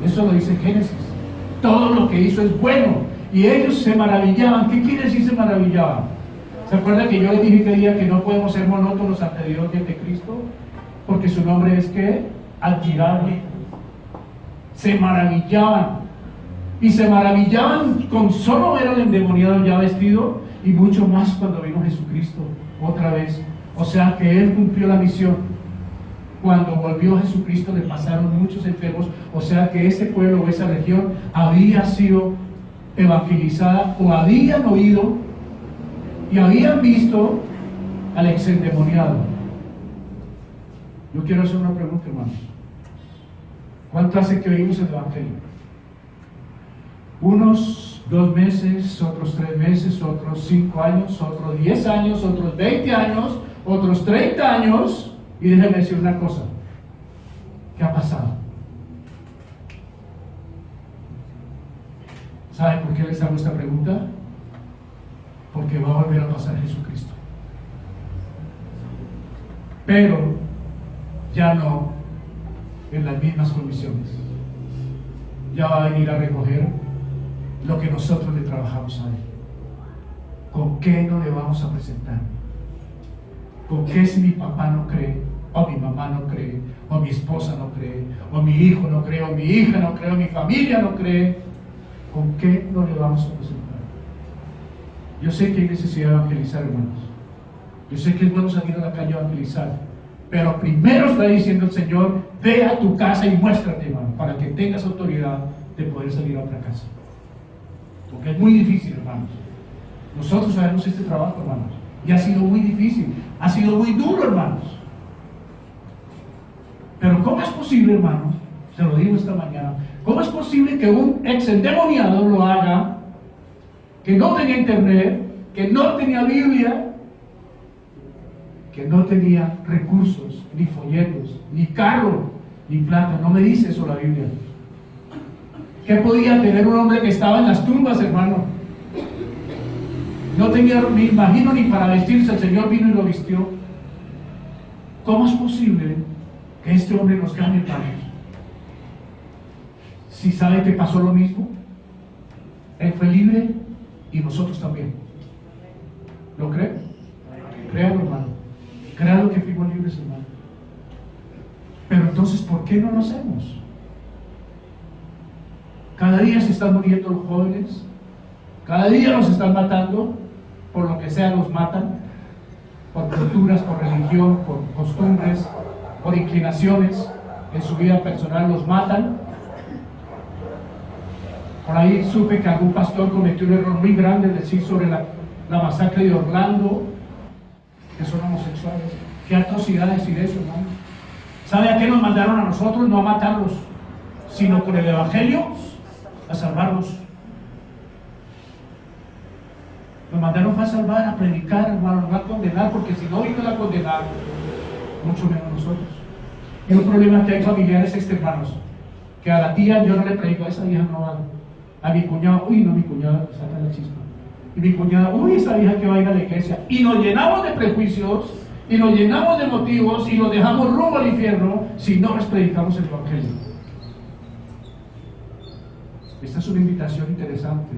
Eso lo dice Génesis. Todo lo que hizo es bueno. Y ellos se maravillaban. ¿Qué quiere decir se maravillaban? ¿Se acuerdan que yo les dije que día que no podemos ser monótonos ante Dios y ante Cristo? Porque su nombre es ¿qué? Admirable. Se maravillaban. Y se maravillaban con solo ver al endemoniado ya vestido, y mucho más cuando vino Jesucristo otra vez. O sea que Él cumplió la misión. Cuando volvió Jesucristo le pasaron muchos enfermos. O sea que ese pueblo o esa región había sido evangelizada, o habían oído y habían visto al ex endemoniado. Yo quiero hacer una pregunta, hermanos. ¿Cuánto hace que oímos el evangelio? Unos 2 meses, otros 3 meses, otros 5 años, otros 10 años, otros 20 años, otros 30 años. Y déjenme decir una cosa. ¿Qué ha pasado? ¿Sabe por qué les hago esta pregunta? Porque va a volver a pasar Jesucristo. Pero ya no en las mismas condiciones. Ya va a venir a recoger lo que nosotros le trabajamos a Él. ¿Con qué no le vamos a presentar? ¿Con qué si mi papá no cree, o mi mamá no cree, o mi esposa no cree, o mi hijo no cree, o mi hija no cree, o mi familia no cree? ¿Con qué no le vamos a presentar? Yo sé que hay necesidad de evangelizar, hermanos. Yo sé que es bueno salir a la calle a evangelizar. Pero primero está diciendo el Señor, ve a tu casa y muéstrate, hermano, para que tengas autoridad de poder salir a otra casa. Porque es muy difícil, hermanos. Nosotros sabemos este trabajo, hermanos. Y ha sido muy difícil, ha sido muy duro, hermanos. Pero ¿cómo es posible, hermanos? Se lo digo esta mañana. ¿Cómo es posible que un ex endemoniado lo haga, que no tenía internet, que no tenía Biblia, que no tenía recursos, ni folletos, ni carro, ni plata? No me dice eso la Biblia. ¿Qué podía tener un hombre que estaba en las tumbas, hermano? No tenía, me imagino, ni para vestirse. El Señor vino y lo vistió. ¿Cómo es posible que este hombre nos gane, hermanos? Si sabe que pasó lo mismo, él fue libre y nosotros también. ¿Lo cree? Créalo, hermano. Créalo que fuimos libres, hermano. Pero entonces, ¿por qué no lo hacemos? Cada día se están muriendo los jóvenes, cada día los están matando, por lo que sea los matan, por culturas, por religión, por costumbres, por inclinaciones en su vida personal, los matan. Por ahí supe que algún pastor cometió un error muy grande al decir sobre la masacre de Orlando, que son homosexuales. Qué atrocidad decir eso, hermano. ¿Sabe a qué nos mandaron a nosotros? No a matarlos, sino con el Evangelio a salvarlos. Nos mandaron a salvar, a predicar, hermano, no a condenar, porque si no vino a condenar, mucho menos nosotros. Y un problema que hay familiares externos, que a la tía yo no le predico, a esa vieja no va. A mi cuñado, uy, no, mi cuñado saca la chispa. Y mi cuñada, uy, esa vieja que va a ir a la iglesia. Y nos llenamos de prejuicios, y nos llenamos de motivos, y nos dejamos rumbo al infierno si no les predicamos el Evangelio. Esta es una invitación interesante.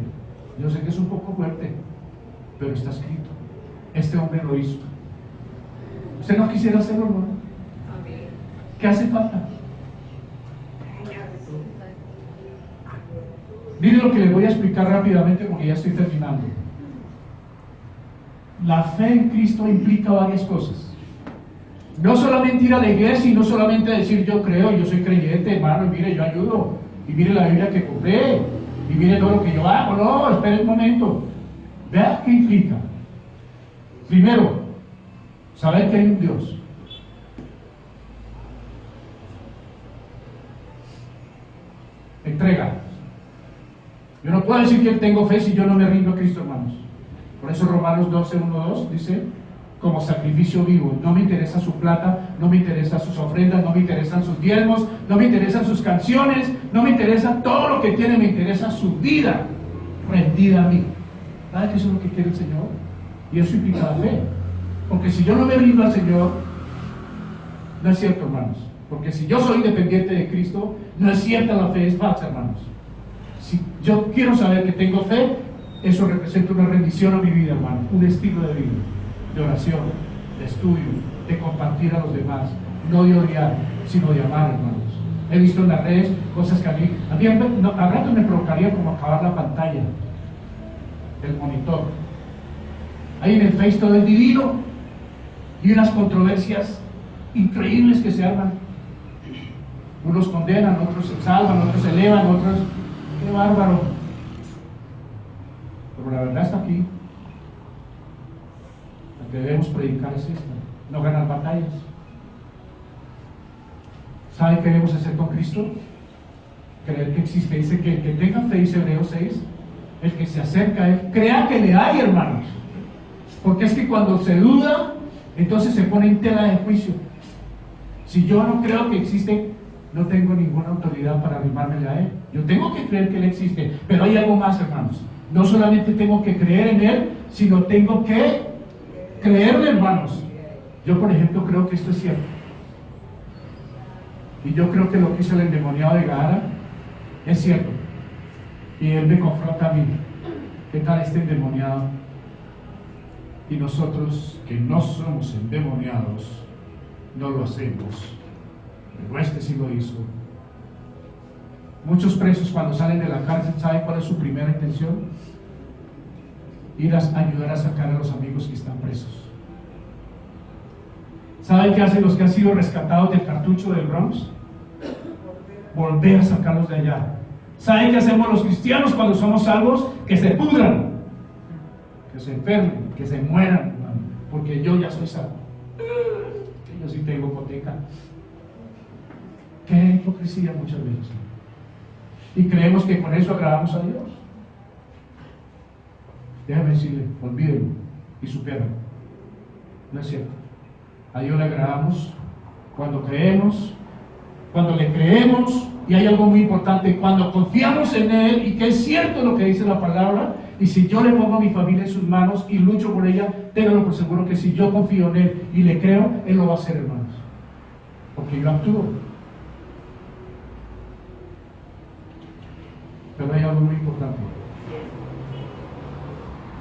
Yo sé que es un poco fuerte, pero está escrito. Este hombre lo hizo. ¿Usted no quisiera hacerlo, hermano? ¿Qué hace falta? Miren lo que les voy a explicar rápidamente porque ya estoy terminando. La fe en Cristo implica varias cosas. No solamente ir a la iglesia y no solamente decir yo creo, yo soy creyente, hermano, y mire, yo ayudo, y mire la Biblia que compré, y mire todo lo que yo hago. No, espere un momento. Vea qué implica. Primero, saber que hay un Dios. Entrega. Yo no puedo decir que tengo fe si yo no me rindo a Cristo, hermanos. Por eso Romanos 12, 1, 2 dice, como sacrificio vivo. No me interesa su plata, no me interesan sus ofrendas, no me interesan sus diezmos, no me interesan sus canciones, no me interesa todo lo que tiene, me interesa su vida rendida a mí. ¿Sabe que eso es lo que quiere el Señor? Y eso implica la fe. Porque si yo no me rindo al Señor, no es cierto, hermanos. Porque si yo soy dependiente de Cristo, no es cierta la fe, es falsa, hermanos. Si yo quiero saber que tengo fe, eso representa una rendición a mi vida, hermano, un estilo de vida, de oración, de estudio, de compartir a los demás, no de odiar, sino de amar, hermanos. He visto en las redes cosas que a rato me provocaría como acabar la pantalla del monitor. Ahí en el Face todo es divino y unas controversias increíbles que se arman. Unos condenan, otros se salvan, otros se elevan, otros... ¡Qué bárbaro! Pero la verdad está aquí. Lo que debemos predicar es esta: no ganar batallas. ¿Sabe qué debemos hacer con Cristo? Creer que existe. Dice que el que tenga fe, dice Hebreos 6, el que se acerca a Él, crea que le hay, hermanos. Porque es que cuando se duda, entonces se pone en tela de juicio. Si yo no creo que existe, no tengo ninguna autoridad para arrimarme a Él. Yo tengo que creer que Él existe, pero hay algo más, hermanos. No solamente tengo que creer en Él, sino tengo que creerle, hermanos. Yo, por ejemplo, creo que esto es cierto. Y yo creo que lo que hizo el endemoniado de Gadara es cierto. Y Él me confronta a mí. ¿Qué tal este endemoniado? Y nosotros, que no somos endemoniados, no lo hacemos. Pero este sí lo hizo. Muchos presos cuando salen de la cárcel, ¿saben cuál es su primera intención? ir a ayudar a sacar a los amigos que están presos. ¿Saben qué hacen los que han sido rescatados del cartucho del Bronx? Volver a sacarlos de allá. ¿Saben qué hacemos los cristianos cuando somos salvos? Que se pudran, que se enfermen, que se mueran, hermano, porque yo ya soy salvo. Que yo sí tengo hipoteca. Qué hipocresía muchas veces. Y creemos que con eso agradamos a Dios. Déjame decirle, olvídenlo y supérenlo. No es cierto. A Dios le agradamos cuando creemos, cuando le creemos, y hay algo muy importante, cuando confiamos en Él y que es cierto lo que dice la palabra. Y si yo le pongo a mi familia en sus manos y lucho por ella, ténganlo por seguro que si yo confío en Él y le creo, Él lo va a hacer, hermanos, porque yo actúo. Pero hay algo muy importante.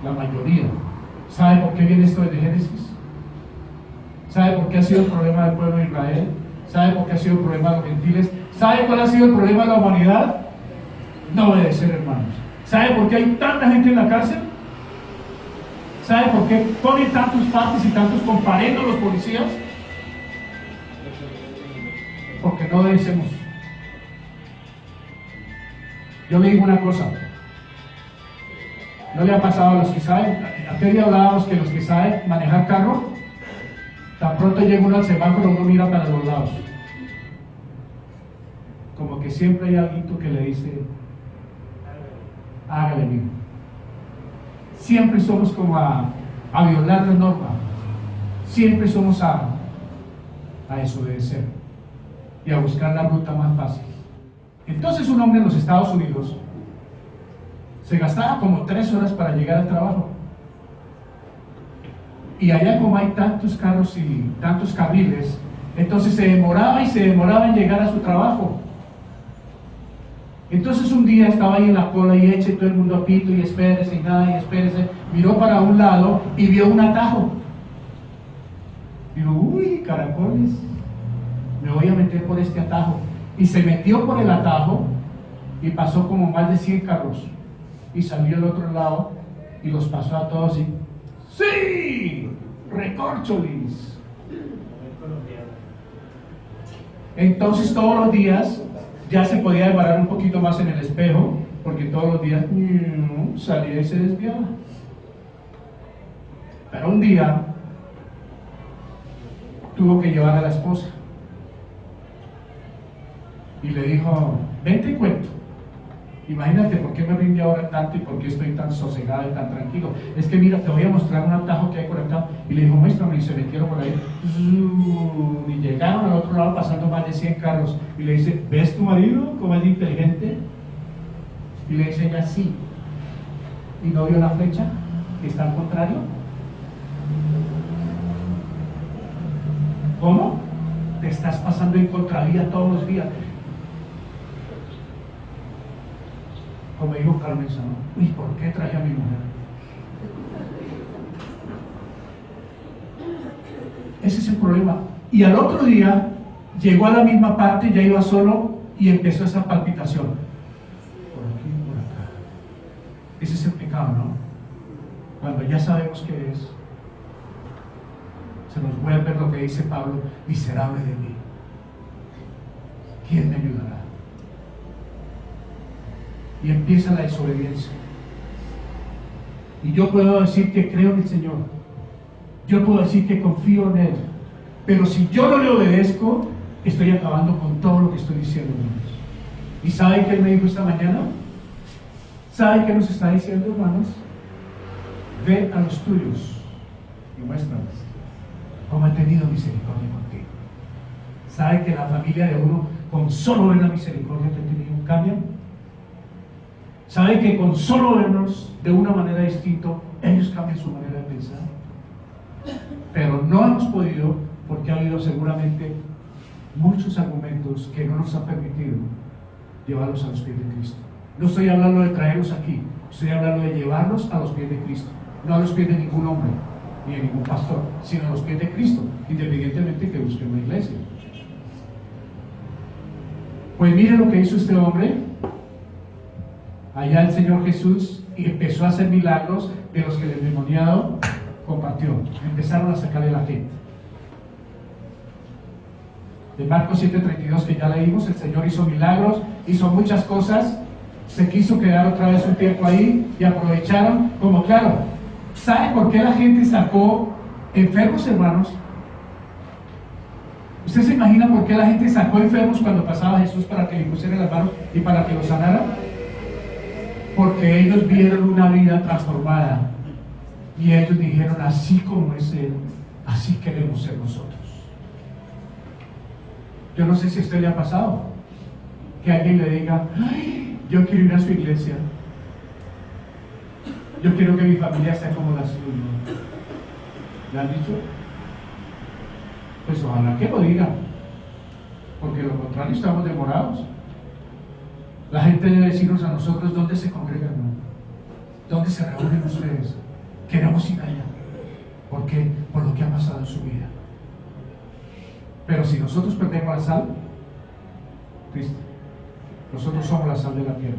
La mayoría, ¿sabe por qué viene esto de Génesis? ¿Sabe por qué ha sido el problema del pueblo de Israel? ¿Sabe por qué ha sido el problema de los gentiles? ¿Sabe cuál ha sido el problema de la humanidad? No obedecer, hermanos. ¿Sabe por qué hay tanta gente en la cárcel? ¿Sabe por qué ponen tantos partes y tantos comparendos los policías? Porque no obedecemos. Yo le digo una cosa. ¿No le ha pasado a los que saben? Aquel día hablábamos que los que saben manejar carro, tan pronto llega uno al semáforo, uno mira para los lados. Como que siempre hay alguien que le dice, hágale, mijo. Siempre somos como a violar la norma. Siempre somos a desobedecer y a buscar la ruta más fácil. Entonces un hombre en los Estados Unidos se gastaba como 3 horas para llegar al trabajo. Y allá, como hay tantos carros y tantos carriles, entonces se demoraba en llegar a su trabajo. Entonces un día estaba ahí en la cola y eche todo el mundo a pito y espérese y nada y espérese. Miró para un lado y vio un atajo. Dijo, uy, caracoles, me voy a meter por este atajo. Y se metió por el atajo y pasó como más de 100 carros. Y salió al otro lado y los pasó a todos y ¡sí! ¡Recorcholis! Entonces todos los días ya se podía demorar un poquito más en el espejo, porque todos los días salía y se desviaba. Pero un día tuvo que llevar a la esposa y le dijo, ven te cuento. Imagínate por qué me rinde ahora tanto y por qué estoy tan sosegado y tan tranquilo. Es que mira, te voy a mostrar un atajo que hay por acá. Y le dijo, muéstrame, y se metieron por ahí. Y llegaron al otro lado pasando más de 100 carros. Y le dice, ¿ves tu marido cómo es inteligente? Y le dice ella, sí. ¿Y no vio la flecha que está al contrario? ¿Cómo? Te estás pasando en contravía todos los días. Como dijo Carmen Sanó, uy, ¿por qué traje a mi mujer? Ese es el problema. Y al otro día llegó a la misma parte, ya iba solo y empezó esa palpitación. Por aquí, por acá. Ese es el pecado, ¿no? Cuando ya sabemos qué es, se nos vuelve lo que dice Pablo, miserable de mí. ¿Quién me ayudará? Y empieza la desobediencia. Y yo puedo decir que creo en el Señor, yo puedo decir que confío en Él, pero si yo no le obedezco, estoy acabando con todo lo que estoy diciendo, hermanos. ¿Y saben qué Él me dijo esta mañana? ¿Saben qué nos está diciendo, hermanos? Ve a los tuyos y muéstrales cómo he tenido misericordia contigo. ¿Saben que la familia de uno, con solo ver la misericordia que ha tenido, cambia? ¿Saben que con solo vernos de una manera distinta, ellos cambian su manera de pensar? Pero no hemos podido, porque ha habido seguramente muchos argumentos que no nos han permitido llevarlos a los pies de Cristo. No estoy hablando de traerlos aquí, estoy hablando de llevarlos a los pies de Cristo, no a los pies de ningún hombre ni de ningún pastor, sino a los pies de Cristo, independientemente que busquen una iglesia. Pues miren lo que hizo este hombre. Allá el Señor Jesús y empezó a hacer milagros de los que el endemoniado compartió. Empezaron a sacarle la gente. De Marcos 7:32 que ya leímos, el Señor hizo milagros, hizo muchas cosas, se quiso quedar otra vez un tiempo ahí y aprovecharon, como claro, ¿sabe por qué la gente sacó enfermos, hermanos? ¿Usted se imagina por qué la gente sacó enfermos cuando pasaba Jesús para que le pusieran las manos y para que los sanara? Porque ellos vieron una vida transformada y ellos dijeron, así como es Él, así queremos ser nosotros. Yo no sé si a usted le ha pasado que alguien le diga, ay, yo quiero ir a su iglesia, yo quiero que mi familia sea como la suya. ¿Le han dicho? Pues ojalá que lo diga, porque de lo contrario estamos demorados. La gente debe decirnos a nosotros dónde se congregan, ¿no? ¿Dónde se reúnen ustedes? Queremos ir allá. ¿Por qué? Por lo que ha pasado en su vida. Pero si nosotros perdemos la sal, triste. Nosotros somos la sal de la tierra.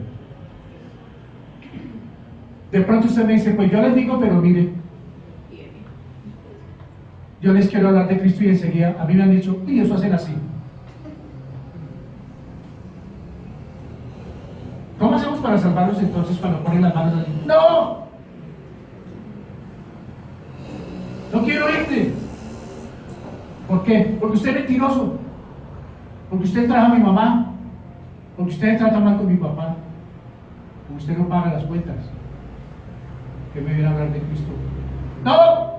De pronto usted me dice, pues yo les digo, pero mire, yo les quiero hablar de Cristo y enseguida a mí me han dicho, y eso hacen así. ¿Cómo hacemos para salvarlos entonces cuando ponen las manos así? ¡No! No quiero irte. ¿Por qué? Porque usted es mentiroso. Porque usted trajo a mi mamá. Porque usted trata mal con mi papá. Porque usted no paga las cuentas. ¿Qué me viene a hablar de Cristo? ¡No!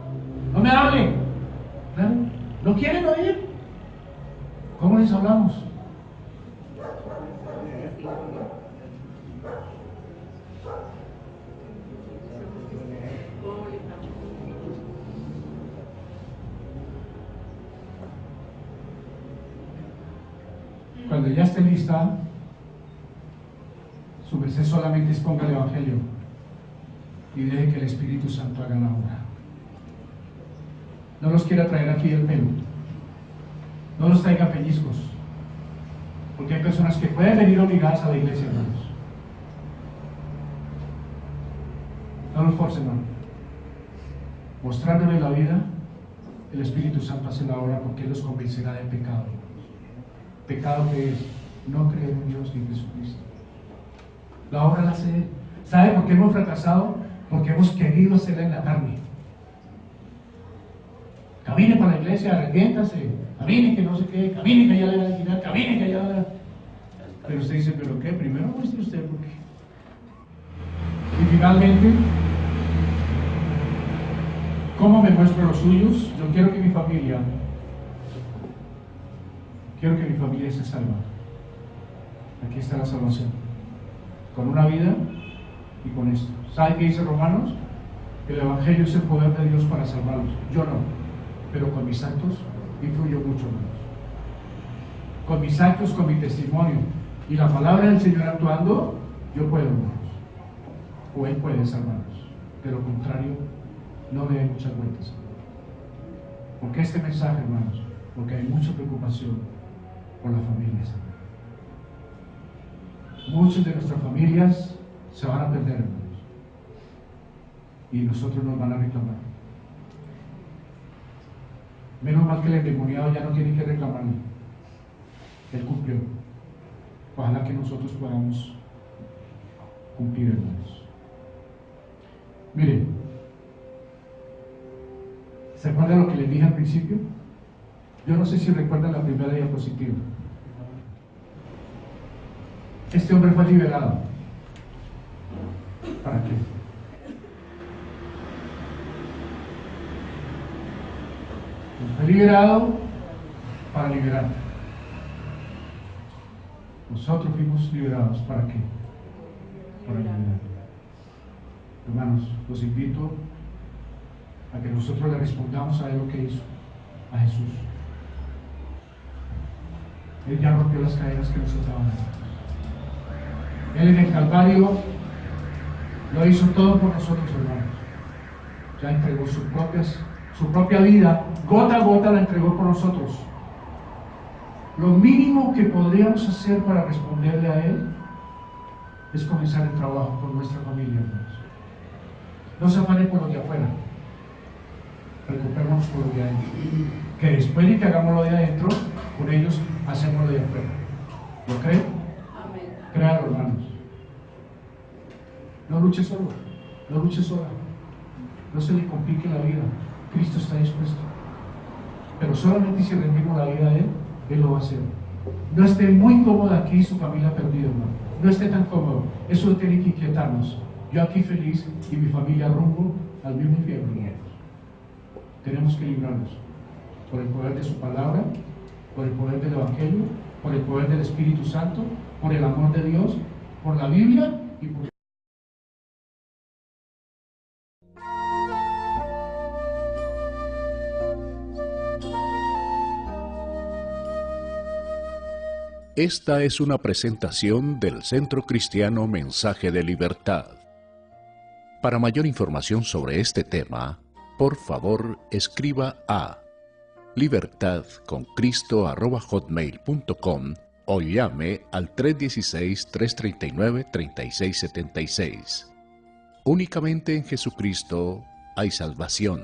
¡No me hable! ¿Claro? ¿No quieren oír? ¿Cómo les hablamos? Cuando ya esté lista, su merced solamente exponga el Evangelio y deje que el Espíritu Santo haga la obra. No los quiera traer aquí el pelo, no los traiga pellizcos, porque hay personas que pueden venir obligadas a la iglesia, hermanos. No los forcen, hermano. Mostrándole la vida, el Espíritu Santo hace la obra porque Él los convencerá del pecado. Pecado que es no creer en Dios ni en Jesucristo. La obra la hace Él. ¿Sabe por qué hemos fracasado? Porque hemos querido hacerla en la carne. Camine para la iglesia, arrepiéntase, camine que no sé qué, camine que allá le va a alquilar, camine que allá va a... Pero usted dice, ¿pero qué? Primero muestre usted por qué. Y finalmente, ¿cómo me muestro los suyos? Yo quiero que mi familia se salve. Aquí está la salvación. Con una vida y con esto. ¿Sabe qué dice Romanos? El Evangelio es el poder de Dios para salvarlos. Yo no, pero con mis actos influyo mucho menos. Con mis actos, con mi testimonio y la palabra del Señor actuando, yo puedo, hermanos. O Él puede salvarnos. De lo contrario, no le dé muchas vueltas. Porque este mensaje, hermanos, porque hay mucha preocupación por las familias. Muchas de nuestras familias se van a perder, hermanos, y nosotros nos van a reclamar. Menos mal que el endemoniado ya no tiene que reclamarle. Él cumplió. Ojalá que nosotros podamos cumplir, hermanos. Miren, ¿se acuerdan lo que les dije al principio? Yo no sé si recuerdan la primera diapositiva. Este hombre fue liberado. ¿Para qué? Fue liberado para liberar. Nosotros fuimos liberados. ¿Para qué? Para liberar. Hermanos, los invito a que nosotros le respondamos a Él lo que hizo, a Jesús. Él ya rompió las cadenas que nos ataban. Él en el Calvario lo hizo todo por nosotros, hermanos. Ya entregó su propia vida, gota a gota la entregó por nosotros. Lo mínimo que podríamos hacer para responderle a Él es comenzar el trabajo por nuestra familia, hermanos. No se afane por lo de afuera, preocupémonos por lo de adentro. Que después de que hagamos lo de adentro, con ellos hacemos lo de afuera. ¿Lo creen? Amén. Créanlo, hermanos. No luche solo, no luche sola. No se le complique la vida. Cristo está dispuesto. Pero solamente si rendimos la vida a Él lo va a hacer. No esté muy cómodo aquí, su familia perdida, hermano. No esté tan cómodo. Eso tiene que inquietarnos. Yo aquí feliz y mi familia rumbo al mismo infierno. Tenemos que librarnos por el poder de su palabra, por el poder del Evangelio, por el poder del Espíritu Santo, por el amor de Dios, por la Biblia y por... Esta es una presentación del Centro Cristiano Mensaje de Libertad. Para mayor información sobre este tema, por favor escriba a libertadconcristo@hotmail.com o llame al 316-339-3676. Únicamente en Jesucristo hay salvación.